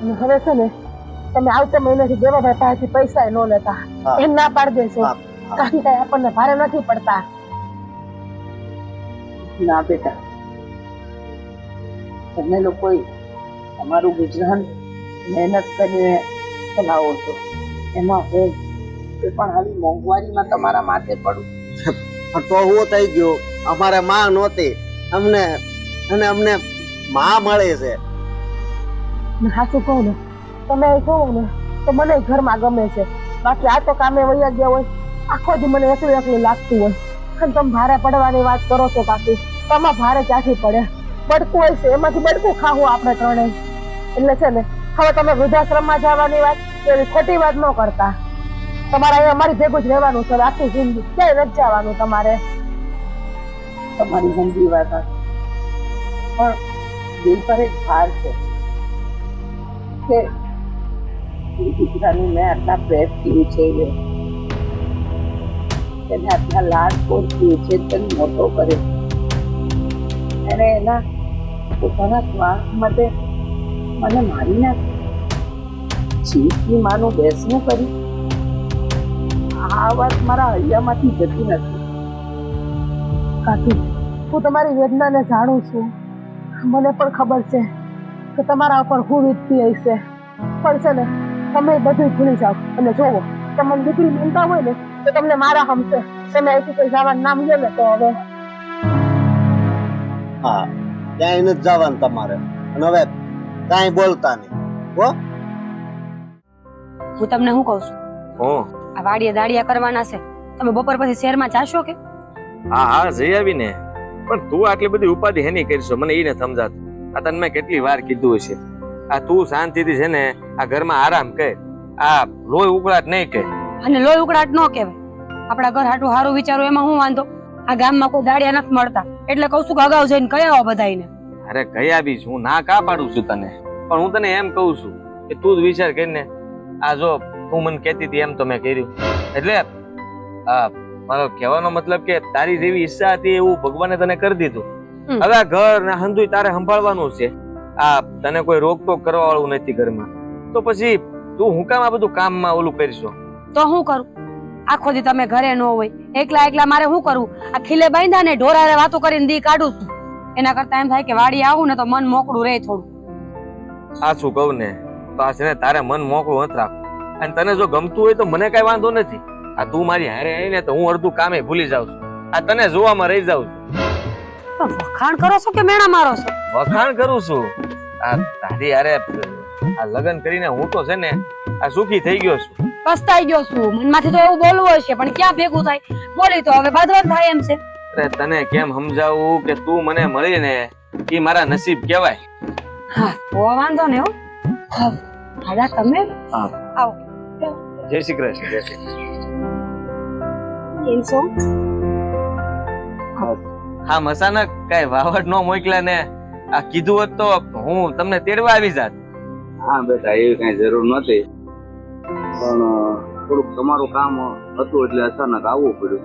અને હવે છે ને તમે આવતા મહિનાથી દેવાભાઈ પાસેથી પૈસા ન લેતા. હા. એમ ના પાડી દેશો, હા, કારણ કે આપણને ભારે નથી પડતા. ના બેટા, તમે લોકો અમારું ગુજરાન મહેનત કરીને ચલાવો છો, એમાં હું પણ આવી મોંઘવારીમાં તમારા માથે પડું. પણ તો હું થઈ ગયું, અમારે માં નહોતી અમને, અને અમને માં મળે છે. ને સાચું કહું ને, તમે એ કહો ને તો મને ઘરમાં ગમે છે. બાકી આ તો કામે વયા ગયા હોય, આખો દી મને એકલું એકલું લાગતું હોય. અને તમે ભારે પડવાની વાત કરો છો કાકી, તમે ભારે ક્યાંથી પડે? બડકું હોય છે, એમાંથી બડકું ખાવું આપણે ત્રણેય. એટલે છે ને હવે તમે વૃદ્ધાશ્રમમાં જવાની વાત એવી ખોટી વાત ન કરતા. તમારે અહીંયા અમારી ભેગું જ રહેવાનું છે આખી જિંદગી, ક્યાંય નથી જવાનું તમારે. તમારી સમજી વાત હતી. પણ દિલ પર એક ભાર છે કે એ દીકરાનું મેં આટલા પ્રેમથી ઉછેર્યો, એને આટલા લાડકોડથી ઉછેર મોટો કર્યો, એને એના પોતાના સ્વાર્થ માટે મને મારી નાખ્યો, જીવની માનું બેસવું કર્યું. આ વાત મારા હૈયામાંથી જતી નથી. કાકી, હું તમારી વેદનાને જાણું છું. મને પણ ખબર છે કે તમારા ઉપર હું વીતતી હશે. પણ છે ને તમે બધું ભૂલી જાઓ અને જોવો, તમને દીકરી મનતા હોય ને તો તમને મારા હમશે. તમે અહીંથી કોઈ જવાનું નામ લો ને તો હવે હા, ક્યાંય નથી જવાનું તમારે. અને હવે કાંઈ બોલતા નહીં હો. હું તમને શું કહું છું, હું આ વાડીએ દાડિયા કરવાના છે, તમે બપોર પછી શહેરમાં જાશો કે? હા હા જઈ આવીને, પણ તું આટલી બધી ઉપાધિ હેની કરશો મને એ નથી સમજાતું. આ તને મેં કેટલી વાર કીધું હશે, આ તું શાંતિથી છે ને આ ઘરમાં આરામ કર, આ લોહી ઉકળાટ નહીં કર. અને લોહી ઉકળાટ ન કહેવાય. આપણા ઘર હાટું સારું વિચારો એમાં હું વાંધો? આ ગામમાં કોઈ દાડિયા નથી મળતા એટલે કહું છું કે અગાઉ જઈને કહી આવો બધાને. અરે કયા બી છું, ના કા પાડું છું તને, પણ હું તને એમ કહું છું કે તું જ વિચાર કરીને આ જો તું મને કહેતી હતી એમ તો મેં કર્યું. એટલે મારો કહેવાનો મતલબ કે તારી જેવી ઈચ્છા હતી એવું ભગવાને તને કરી દીધું. હવે આ ઘર ને હંધુય તારે સંભાળવાનું છે. આ તને કોઈ રોકટોક કરવા વાળું નથી ઘરમાં, તો પછી તું હું કામ આ બધું કામમાં ઓલું કરશો? તો હું કરું? આખો દી તમે ઘરે ન હોય, એકલા એકલા મારે શું કરવું? આ ખીલે બાંધ્યા ને ઢોરારે વાતો કરીને દી કાઢું છું. એના કરતા એમ થાય કે વાડી આવું ને તો મન મોકળું રહે થોડું. આ શું કહું ને તો આ છે ને તારે મન મોકળું નથી રાખવું. અને તને જો ગમતું હોય તો મને કઈ વાંધો નથી. આ તું મારી હારે આવી ને તો હું અડધું કામે ભૂલી જાઉં છું, આ તને જોવામાં રહી જાઉં છું. પણ વખાણ કરો છો કે મેણા મારો છો? વખાણ કરું છું. આ તારી હારે આ લગ્ન કરીને હું તો છે ને આ સુખી થઈ ગયો છું. પસ્તાઈ ગયો છું. મનમાંથી તો એવું બોલવું હશે પણ ક્યાં ભેગું થાય? બોલી તો હવે બાદવાન થાય એમ છે. અરે તને કેમ સમજાવું કે તું મને મળી ને એ મારા નસીબ કહેવાય. હા તો વાંધો ને હો. દાદા તમે આવો. જય શ્રી કૃષ્ણ. જય શ્રી કૃષ્ણ. કેમ છો? હા મસાનક કઈ વાવડ નો મોકલ્યા ને આ કીધું હોત તો હું તમને તેડવા આવી જાત. હા બેટા એવી કઈ જરૂર નહોતી, પણ થોડુંક તમારું કામ હતું એટલે અચાનક આવવું પડ્યું.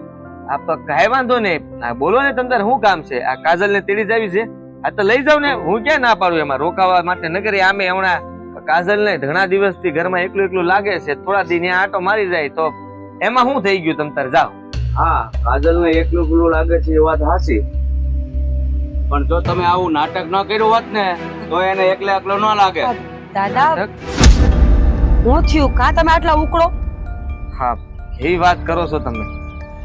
આ તો કઈ વાંધો નહીં, આ બોલો ને તંદર શું કામ છે? આ કાજલ ને તેડી જાવી છે, આ તો લઈ જાવ ને, હું ક્યાં ના પાડું એમાં રોકાવા માટે. નગરી આમે હમણાં કાજલ ને ઘણા દિવસથી ઘરમાં એકલું એકલું લાગે છે, થોડા દી ત્યાં આટો મારી જાય તો એમાં શું થઈ ગયું? તમતાર જાઓ. હા કાજલ ને એકલું એકલું લાગે છે એ વાત હાચી, પણ જો તમે આવું નાટક ન કર્યું હોત ને તો એને એકલા એકલો ન લાગે. દાદા હું થયું કા તમે આટલા ઉકળો? હા એવી વાત કરો છો તમે,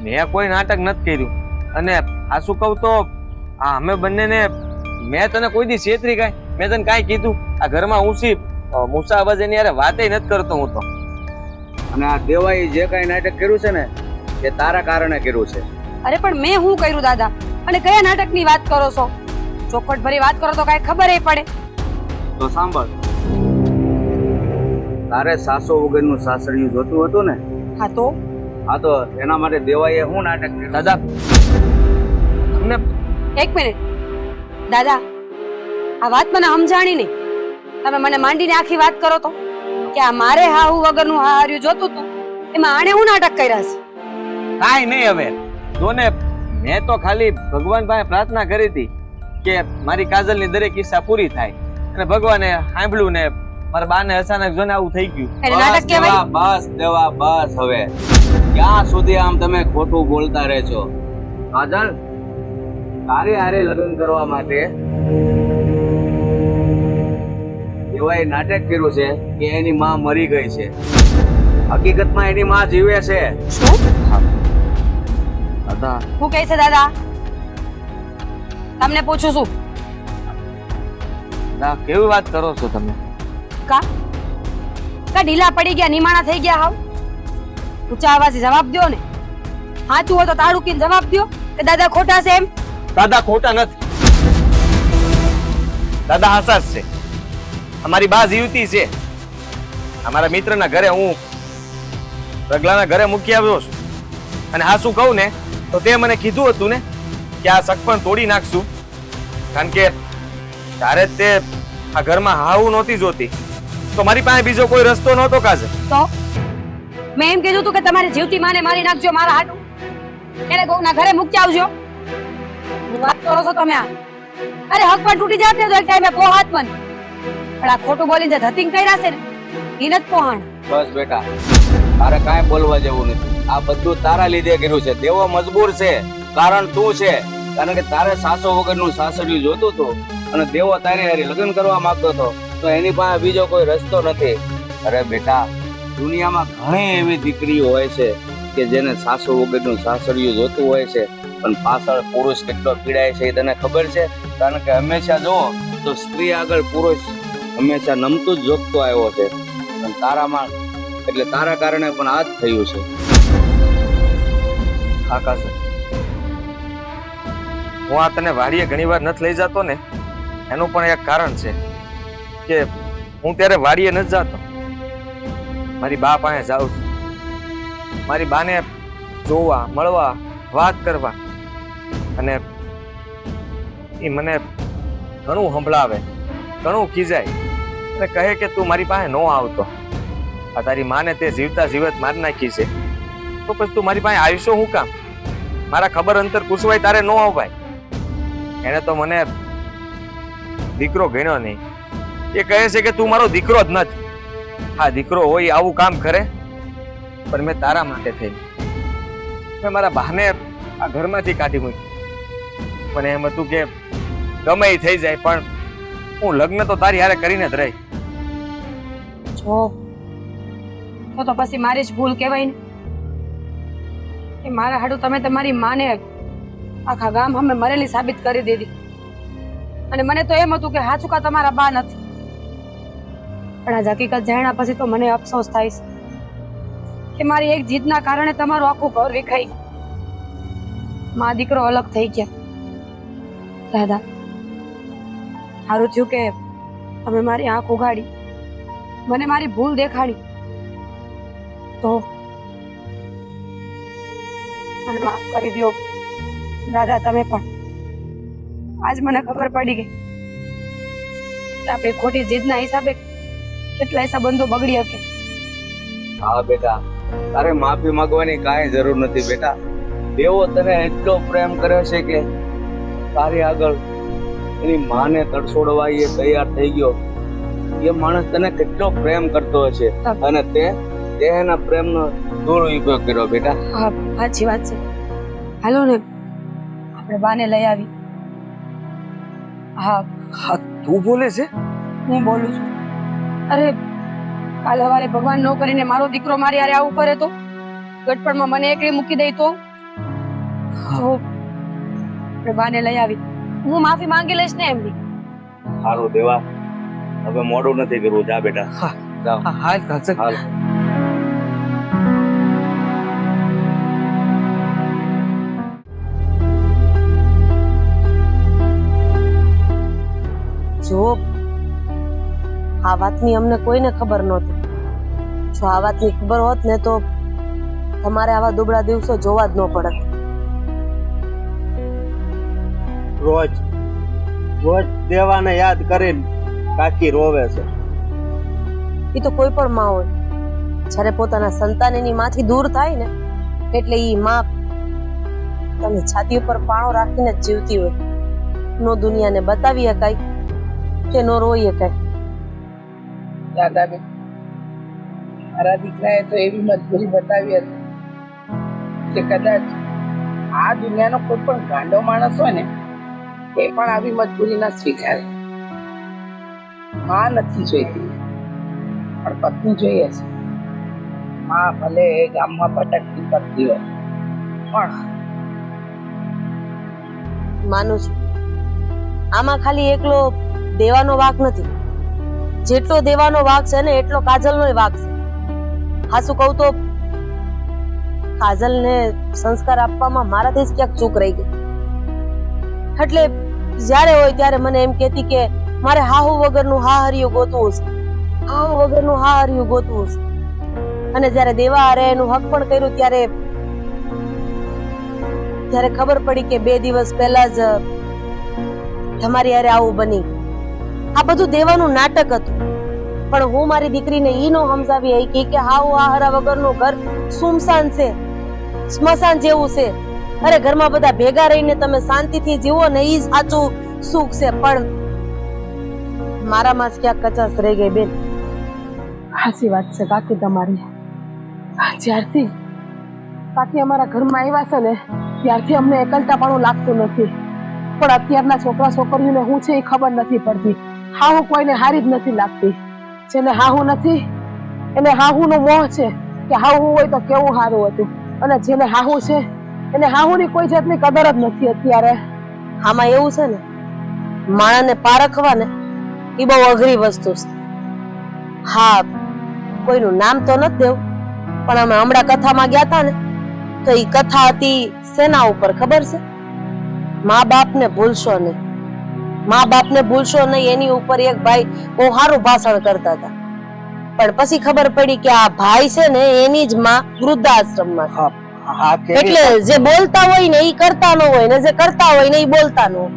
મેં કોઈ નાટક નથી કર્યું. અને આ શું કહું તો આ અમે બંનેને મેં તને કોઈ દી છેતરી કાંઈ મેં તને કાંઈ કીધું? આ ઘરમાં ઊંચી મૂસા અવાજ એની યારે વાતે નથી કરતો હું તો. અને આ દેવાઈ જે કાંઈ નાટક કર્યું છે ને એ તારા કારણે કર્યું છે. અરે પણ મેં શું કર્યું દાદા? અને કયા નાટકની વાત કરો છો? ચોખવટ ભરી વાત કરો તો કાંઈ ખબર પડે. તો સાંભળ, તારે સાસો વગરનું સાસરિયું જોતું હતું ને? હા તો એના માટે દેવાઈએ શું નાટક કર્યું? દાદા તમને એક મિનિટ દાદા, આ વાત મને સમજાણી નહીં. તમે મને માંડીને આખી વાત કરો તો કે આ મારે હાહુ વગરનું હાર્યું જોતું હતું, એમાં આણે હું નાટક કર્યા છે. કાંઈ નહીં હવે જોને, મેં તો ખાલી ભગવાન પાસે પ્રાર્થના કરી હતી કે મારી કાજલની દરેક ઈચ્છા પૂરી થાય, અને ભગવાને સાંભળ્યું ને મારા બાને અચાનક જોને આવું થઈ ગયું. એને નાટક કહેવાય? બસ દેવા બસ. હવે ક્યાં સુધી આમ તમે ખોટું બોલતા રહેશો? કાજલ, તારે હારે લગ્ન કરવા માટે એવાય નાટક કર્યું છે કે એની માં મરી ગઈ છે. હકીકતમાં એની માં જીવે છે. શું દાદા, હું કહે છે દાદા? તમને પૂછું છું. દાદા કેવી વાત કરો છો તમે? કા ઢીલા પડી ગયા, નિમાણા થઈ ગયા હાવ? ઊંચા અવાજે જવાબ દો ને. સાચું હોય તો તાળુકીને જવાબ દો કે દાદા ખોટા છે એમ. દાદા ખોટા નથી, દાદા હાસા જ છે. અમારી બા જીવતી છે. અમારા મિત્રના ઘરે હું રગલાના ઘરે મૂકી આવ્યો છું, અને હા શું કહું ને તો તે મને કીધું હતું ને કે આ સગપણ તોડી નાખશું, કારણ કે ત્યારે જ તે આ ઘરમાં હાવું નહોતી જોતી, તો મારી પાસે બીજો કોઈ રસ્તો નહોતો. કાજલ, તો મેં એમ કીધું હતું કે તમારી જીવતી માને મારી નાખજો મારા હાટુ, એને કોકના ઘરે મૂકી આવજો. હું વાત કરો છો તમે આ? અરે હક પણ તૂટી જાત ને તો એક ટાઈમે પોહાત પણ. પણ આ ખોટું બોલીને જે ધતિંગ કર્યા છે ને એ નથી પોહાણ. બસ બેટા, તારે કાંઈ બોલવા જેવું નથી. આ બધું તારા લીધે કર્યું છે. દેવો મજબૂર છે, કારણ તું છે. કારણ કે તારે સાસો વગરનું સાસરિયું જોતું હતું, અને દેવો તારે હારે લગ્ન કરવા માંગતો હતો, તો એની પાસે બીજો કોઈ રસ્તો નથી. અરે બેટા, દુનિયામાં ઘણી એવી દીકરીઓ હોય છે કે જેને સાસો વગરનું સાસરિયું જોતું હોય છે, પણ પાછળ પુરુષ કેટલો પીડાય છે એ તને ખબર છે? કારણ કે હંમેશા જુઓ તો સ્ત્રી આગળ પુરુષ હંમેશા નમતું જ જોગતો આવ્યો છે, પણ તારામાં એટલે તારા કારણે પણ આ જ થયું છે. હા કાજલ, હું આ તને વાડીએ ઘણી વાર નથી લઈ જતો ને, એનું પણ એક કારણ છે કે હું ત્યારે વાડીએ નથી જતો. મારી બા પાસે જાઉં છું, મારી બાને જોવા, મળવા, વાત કરવા, અને એ મને ઘણું સંભળાવે, ઘણું ખીજાય, અને કહે કે તું મારી પાસે ન આવતો. આ તારી માને તે જીવતા જીવત મારી નાખી છે, તો પછી તું મારી પાસે આવીશો હું કામ? મારા ખબર અંતર પૂછવાય તારે ન અવાય. એને તો મને દીકરો ગણ્યો નહીં. એ કહે છે કે તું મારો દીકરો જ નથી. હા, દીકરો હોય આવું કામ કરે, પણ મેં તારા માટે થઈ. મેં મારા બાને આ ઘરમાંથી કાઢી મૂકી. મને એમ હતું કે ગમે એ થઈ જાય, પણ હું લગ્ન તો તારી હારે કરીને જ રહી. જો તો પછી મારી જ ભૂલ કહેવાય ને કે મારા હાડું તમે તમારી માને આખા ગામ અમે મરેલી સાબિત કરી દીધી. અને મને તો એમ હતું કે હાચુકા તમારા બા નથી, પણ આ હકીકત જાણ્યા પછી તો મને અફસોસ થાય છે કે મારી એક જીતના કારણે તમારું આખું ઘર વિખાઈ ગયું. મા દીકરો અલગ થઈ ગયા. દાદા, સારું થયું કે તમે મારી આંખ ઉગાડી, મને મારી ભૂલ દેખાડી. તો મને માફ કરી દો દાદા. તમે પણ આજ મને ખબર પડી ગઈ કે આપણી ખોટી જીદના હિસાબે કેટલા સંબંધો બગડી શકે. હા બેટા, તારે માફી માંગવાની કાંઈ જરૂર નથી બેટા. દેવો તને એટલો પ્રેમ કરે છે કે તારી આગળ એની માને તડછોડવા એ તૈયાર થઈ ગયો. એ માણસ તને કેટલો પ્રેમ કરતો હશે, અને તે એના પ્રેમનો દુરુપયોગ કર્યો બેટા. હા, સાચી વાત છે. હાલો ને આપણે બાને લઈ આવી. હા હા, તું બોલે છે? હું બોલું છું. અરે કાલ સવારે ભગવાન ન કરીને મારો દીકરો મારી હારે આવું કરે તો, ગટપણમાં મને એકલી મૂકી દે તો? જો આપણે બાને લઈ આવી, હું માફી માંગી લઈશ ને એમની. સારું દેવા, હવે મોડું નથી કરવું. જા બેટા. હા, જાઓ. હાલ કાજલ. હાલ. જો આ વાતની અમને કોઈને ખબર નહોતી. જો આ વાતની ખબર હોત ને તો તમારે આવા દુબળા દિવસો જોવા જ ન પડત. રોજ રોજ દેવાને યાદ કરીને કાકી રોવે છે. એ તો કોઈ પણ માં હોય, જ્યારે પોતાના સંતાન એની માંથી દૂર થાય ને એટલે ઈ માં તને છાતી ઉપર પાણો રાખીને જ જીવતી હોય. નો દુનિયાને બતાવી શકાય કે નો રોઈ શકાય. દાદાબેન, મારા દીકરાએ તો એવી મજબૂરી બતાવી હતી કે કદાચ આ દુનિયાનો કોઈ પણ ગાંડો માણસ હોય ને એ પણ આવી મજબૂરી ના સ્વીકારે. માં નથી જોઈતી પણ પત્ની જોઈએ છે. માં ભલે ગામમાં ભટકતી કરતી હોય પણ માનું છું આમાં ખાલી એકલો દેવાનો વાંક નથી. જેટલો દેવાનો વાંક છે ને એટલો કાજલનો વાંક છે. હાસુ કહું તો કાજલને સંસ્કાર આપવામાં મારાથી જ ક્યાંક ચૂક રહી ગઈ. એટલે જ્યારે હોય ત્યારે મને એમ કહેતી કે મારે હાહુ વગરનું હાહરિયું ગોતવું છે, હાહુ વગરનું હાહરિયું ગોતવું છે. અને જ્યારે દેવા હારે એનું હક પણ કર્યું ત્યારે ખબર પડી કે 2 દિવસ પહેલા જ તમારી હારે આવું બની. આ બધું દેવાનું નાટક હતું. પણ હું મારી દીકરીને ઈ નો સમજાવી શકી કે હાહુ હાહરા વગરનું ઘર સુમસાન છે, સ્મશાન જેવું છે. અરે ઘરમાં બધા ભેગા રહીને તમે શાંતિથી જીવો ને ઈ સાચું સુખ છે. પણ મારામાં જ ક્યાંક કચાશ રહી ગઈ બેન. સાચી વાત છે કાકી તમારી. જ્યારથી કાકી અમારા ઘરમાં આવ્યા છે ને ત્યારથી અમને એકલતાપણું લાગતું નથી. પણ અત્યારના છોકરા છોકરીઓને હું છે એ ખબર નથી પડતી. હાહુ કોઈને હારી જ નથી લાગતી. જેને હાહુ નથી એને હાહુનો મોહ છે કે હાહુ હોય તો કેવું સારું હતું, અને જેને હાહુ છે એને હાહુની કોઈ જાતની કદર જ નથી અત્યારે. આમાં એવું છે ને માણસને પારખવા ને એ બહુ અઘરી વસ્તુ છે. હા, કોઈનું નામ તો નથી દેવું, પણ અમે હમણાં કથામાં ગયા હતા ને તો એ કથા હતી સેના ઉપર ખબર છે? મા બાપને ભૂલશો નહીં, મા બાપને ભૂલશો નહીં. એની ઉપર એક ભાઈ બહુ સારું ભાષણ કરતા હતા. પણ પછી ખબર પડી કે આ ભાઈ છે ને એની જ માં વૃદ્ધાશ્રમમાં છે. એટલે જે બોલતા હોય ને એ કરતા ન હોય, ને જે કરતા હોય ને એ બોલતા ન હોય.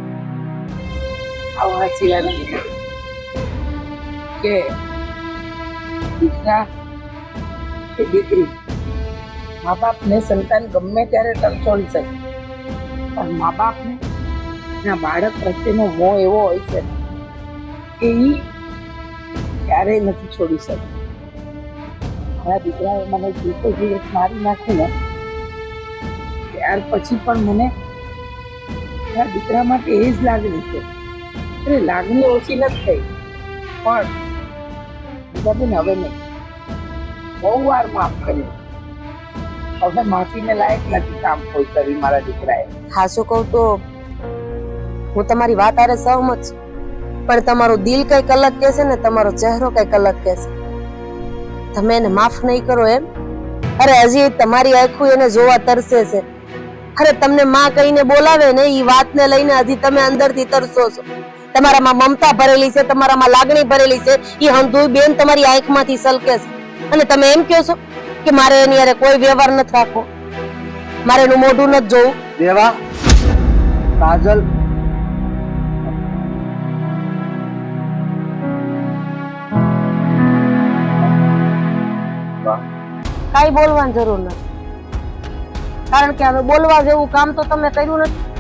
આવું સાચી વાત કે દીકરા કે દીકરી મા બાપને સંતાન ગમે ત્યારે તરછોડી શકે, પણ મા બાપને એના બાળક પ્રત્યેનો મોહ એવો હોય છે કે એ ક્યારેય નથી છોડી શકતો. મારા દીકરાએ મને જીતો જીવત મારી નાખીને ત્યાર પછી પણ મને મારા દીકરા માટે એ જ લાગણી છે. એટલે લાગણી ઓછી નથી થઈ, પણ દીદાબેન હવે નહીં. બહુ વાર માફ કર્યું, હવે માફીને લાયક નથી કામ કોઈ કરી મારા દીકરાએ. હાસુ કહું તો હું તમારી વાત આરે સહમત છું, પણ તમારું દિલ કઈક અલગ કહેશે ને તમારો ચહેરો કઈક અલગ કહેશે. તમે એને માફ નહીં કરો એમ? અરે હજી તમારી આંખો એને જોવા તરસે છે. અરે તમને માં કહીને બોલાવે ને એ વાતને લઈને હજી તમે અંદરથી તરસો છો. તમારામાં મમતા ભરેલી છે, તમારામાં લાગણી ભરેલી છે. એ હંધુય બેન તમારી આંખમાંથી સલકે છે, અને તમે એમ કહો છો કે મારે એની હારે કોઈ વ્યવહાર નથી રાખવો, મારે એનું મોઢું નથી જોવું. દેવા, કાજલ, કઈ બોલવાની જરૂર નથી, કારણ કે હવે બોલવા જેવું કામ તો તમે કર્યું નથી.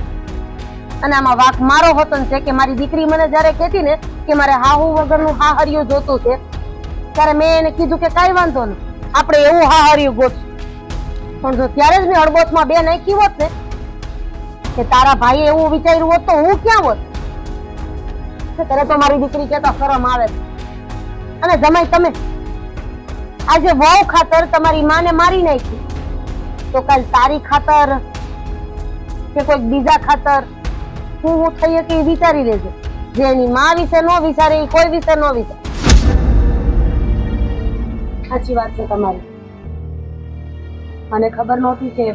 અને આમાં વાંક મારો હતો છે કે મારી દીકરી મને જયારે કહેતી ને કે મારે હાહુ વગરનું હાહરિયું જોતું છે, ત્યારે મેં એને કીધું કે કઈ વાંધો નહીં, આપણે એવું હાહરિયું ગોતશું. પણ જો ત્યારે જ મેં અડબોથમાં બે નાખી હોત ને કે તારા ભાઈએ એવું વિચાર્યું હોત તો હું ક્યાં હોત? ત્યારે તો મારી દીકરી કહેતા શરમ આવે છે. અને જમાઈ તમે આજે વહુ ખાતર તમારી માને મારી નાખી, તો કાલ તારી ખાતર કે કોઈક બીજા ખાતર હું થઈ કે વિચારી લેજો. જે એની માં વિશે ન વિચારે એ કોઈ વિશે ન વિચારે. સાચી વાત છે તમારી. મને ખબર નહોતી કે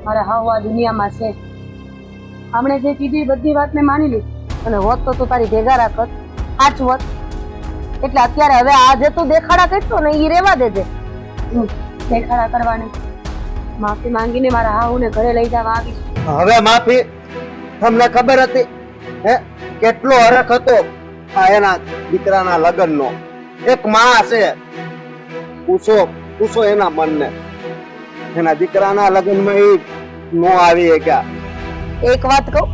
મારે હાવ આ દુનિયામાં છે. હમણે જે કીધી બધી વાત મેં માની લીધી, અને હોત તો તું તારી ભેગા રાખત, સાચું હોત. એટલે અત્યારે હવે આ જે તું દેખાડા કરતો ને એ રેવા દેજે. દેખાડા કરવાની માફી માંગીને મારા હાહુને ઘરે લઈ જવા આવી. હવે માફી તમને ખબર હતી હે કેટલો હરખ હતો આ એના દીકરાના લગ્નનો. એક માં છે, પૂછો એના મનને. એના દીકરાના લગ્નમાં એ નો આવી શક્યા. એક વાત કહું,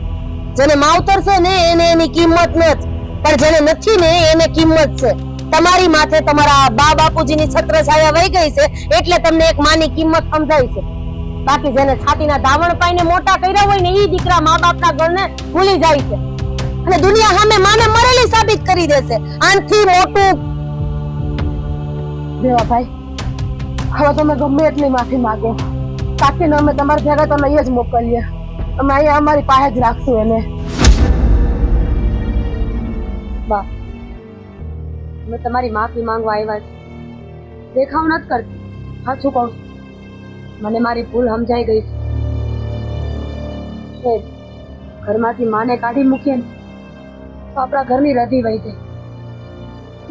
જેને માવતર છે ને એને એની કિંમત નથી, પણ જેને નથી ને એને કિંમત છે. તમારી માથે તમારા બા બાપુજીની છત્રછાયા વહી ગઈ છે એટલે તમને એક માની કિંમત સમજાય છે. બાકી જેને છાતીના ધાવણ પાઈને મોટા કર્યા હોય ને ઈ દીકરા મા બાપના ગણને ભૂલી જાય છે અને દુનિયા સામે માને મરેલી સાબિત કરી દેશે. આનથી મોટું દેવાભાઈ, હવે તમે ગમે એટલી માફી માંગો, કાકીને અમે તમારા ભેગા તો નહીં જ મોકલીએ. અમે અહીંયા અમારી પાસે જ રાખશું એને. બા, મેં તમારી માફી માંગવા આવ્યા છે. દેખાવ નથી કરતી, સાચું કહું છું. મને મારી ભૂલ સમજાઈ ગઈ છે. ઘરમાંથી માને કાઢી મૂકીએ ને તો આપણા ઘરની રધી વહી જાય,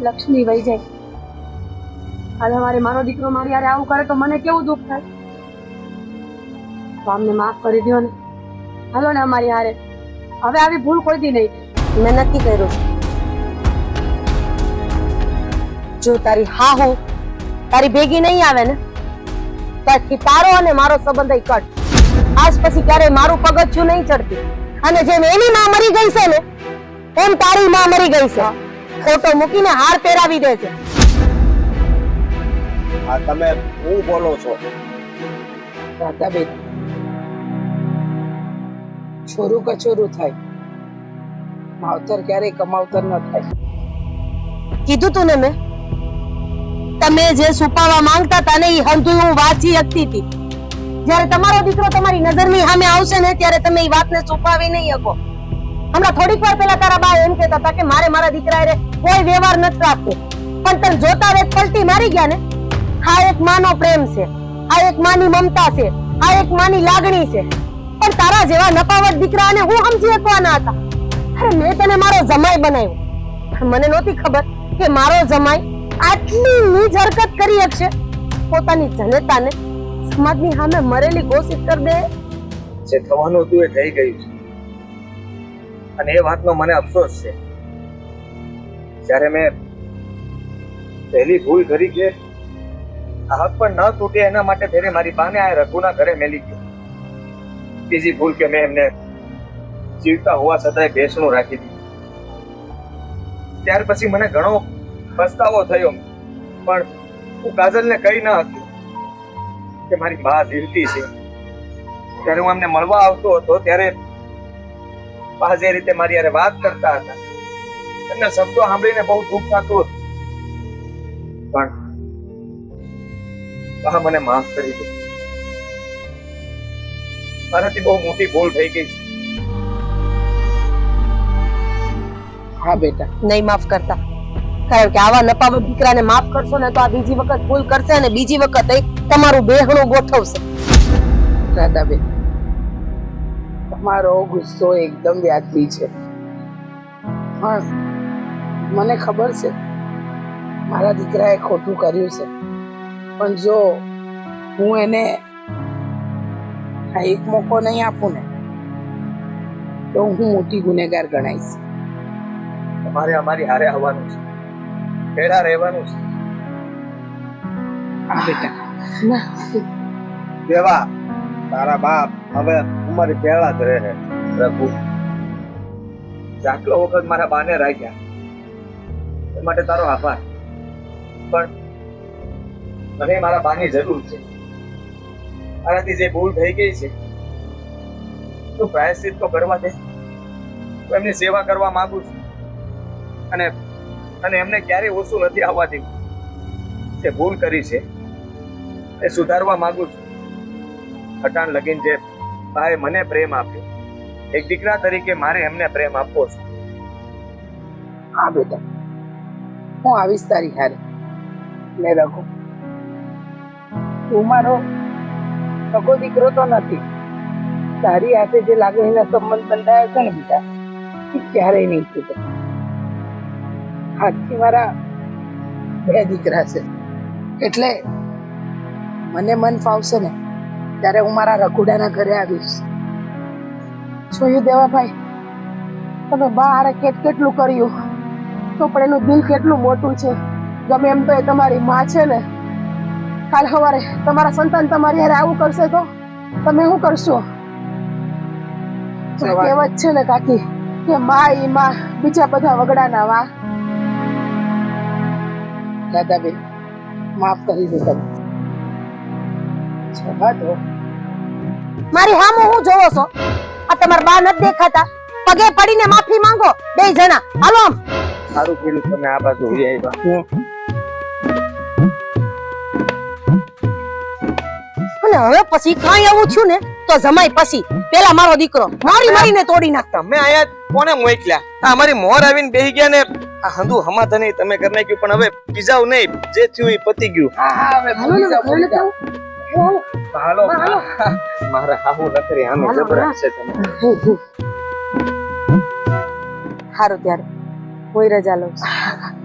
લક્ષ્મી વહી જાય. આજે મારી મારો દીકરો મારી હારે આવું કરે તો મને કેવું દુઃખ થાય. તો અમને માફ કરી દો ને, હાલો ને અમારી હારે. હવે આવી ભૂલ કોઈ દી નહીં. મેં નક્કી કર્યું, જો તારી હાહુ તારી ભેગી નહીં આવે ને ત્યારથી તારો અને મારો સંબંધ કટ. આજ પછી ક્યારે મારું પગથિયું નહીં ચડતી. અને જેમ એની માં મરી ગઈ છે ને એમ તારી માં મરી ગઈ છે. ફોટો મૂકીને હાર પહેરાવી દે છે. આ તમે હું બોલો છો? રાધાબેન, છોરું કચોરું થાય, માવતર ક્યારેય કમાવતર ન થાય. કીધું તું ને મેં, તમે જે છુપાવવા માંગતા હતા ને એ હંધું હું વાંચી શકતી હતી. જ્યારે તમારો દીકરો તમારી નજરની સામે આવશે ને ત્યારે તમે એ વાતને છુપાવી નહીં શકો. હમણાં થોડીક વાર પહેલા તારા બા એમ કહેતા હતા કે મારે મારા દીકરા હારે કોઈ વ્યવહાર નથી રાખવો, પણ તને જોતા વેત પલટી મારી ગયા ને. આ એક માનો પ્રેમ છે, આ એક માની મમતા છે, આ એક માની લાગણી છે. પણ તારા જેવા નપાવટ દીકરાને હું સમજી શકવાના હતા. અરે મેં તને મારો જમાઈ બનાવ્યો, મને નહોતી ખબર કે મારો જમાઈ આટલી નીચ હરકત કરી શકશે. પોતાની જનતાને સમાજની સામે મરેલી ઘોષિત કરી દે. જે થવાનું હતું એ થઈ ગયું છે અને એ વાતનો મને અફસોસ છે. જ્યારે મેં પહેલી ભૂલ કરી કે આ હક પણ ન તૂટે એના માટે ફેરે મારી બાને આ રઘુના ઘરે મેલી ગયો. બીજી ભૂલ કે મેં એમને જીવતા હોવા છતાંય ભેંસણું રાખી દીધું. ત્યાર પછી મને ઘણો પસ્તાવો થયો, પણ હું કાજલને કહી ન હતી કે મારી બા જીવતી છે. ત્યારે હું એમને મળવા આવતો હતો ત્યારે બા જે રીતે મારી હારે વાત કરતા હતા એમના શબ્દો સાંભળીને બહુ દુઃખ થતું હતું. પણ બા મને માફ કરી દો, મારાથી બહુ મોટી ભૂલ થઈ ગઈ છે. હા બેટા, નહીં માફ કરતા, કારણ કે આવા નપાવત દીકરાને માફ કરશો ને તો આ બીજી વખત ભૂલ કરશે અને બીજી વખત તમારું બેહણું ગોઠવશે. રાધાબેન, તમારો ગુસ્સો એકદમ વ્યાજબી છે, પણ મને ખબર છે મારા દીકરાએ ખોટું કર્યું છે. પણ જો હું એને આ એક મોકો નહીં આપું ને તો હું મોટી ગુનેગાર ગણાઈશ. તમારે અમારી હારે આવવાનું છે, ભેળા રહેવાનું છે. હા બેટા, દેવા, તારા બાપ હવે અમારી ભેળા જ રહે. રઘુ, આટલો વખત મારા બાને રાખ્યા એ માટે તારો આભાર, પણ મને મારા બાની જરૂર છે. મારાથી જે ભૂલ થઈ ગઈ છે તો પ્રાયશ્ચિત તો કરવા દે. હું એમની સેવા કરવા માંગુ છું અને એમને ક્યારેય ઓછું નથી આવવા દેવું. જે ભૂલ કરી છે એ સુધારવા માંગુ છું. અટાણ લગીન જે બાએ મને પ્રેમ આપ્યો, એક દીકરા તરીકે મારે એમને પ્રેમ આપવો છે. હા બેટા, હું આવીશ તારી હારે. ને રઘુ, તું મારો સગો દીકરો તો નથી, તારી હાથે જે લાગણીના સંબંધ બંધાયો છે ને બેટા એ ક્યારેય નહીં તૂટે. હાથથી મારા બે દીકરા છે એટલે મને મન ફાવશે ને ત્યારે હું મારા રઘુડાના ઘરે આવીશ. જોયું દેવાભાઈ, તમે બહાર કેટલું કર્યું તો પણ એનું દિલ કેટલું મોટું છે. ગમે એમ તો એ તમારી માં છે ને. કાલ સવારે તમારા સંતાન તમારી હારે આવું કરશે તો તમે શું કરશો? કહેવત છે ને કાકી કે માં ઈ માં, બીજા બધા વગડાના વા. દાદાબેન માફ કરી દો તમે. જવા દો. મારી હામું હું જોવો છો? આ તમારા બા નથી દેખાતા? પગે પડીને માફી માંગો બે જણા. હાલો આમ. સારું કર્યું તમે આ બાજુ આવ્યા. અને હવે પછી કાંઈ એવું થયું ને તો જમાઈ પછી પેલા મારો દીકરો મારીને તોડી નાખ. તમે આયા કોને મોકલ્યા? આ અમારી મોર આવીને બેહી ગયા ને આ હંધુ હમાતા નહીં તમે કરી નાખ્યું. પણ હવે પીઝાવ નહીં, જે થયું એ પતી ગયું. હાલો મારા હાહુ નકરી આમે જબરા છે તમે. સારું ત્યારે કોઈ રજા લઉં છું.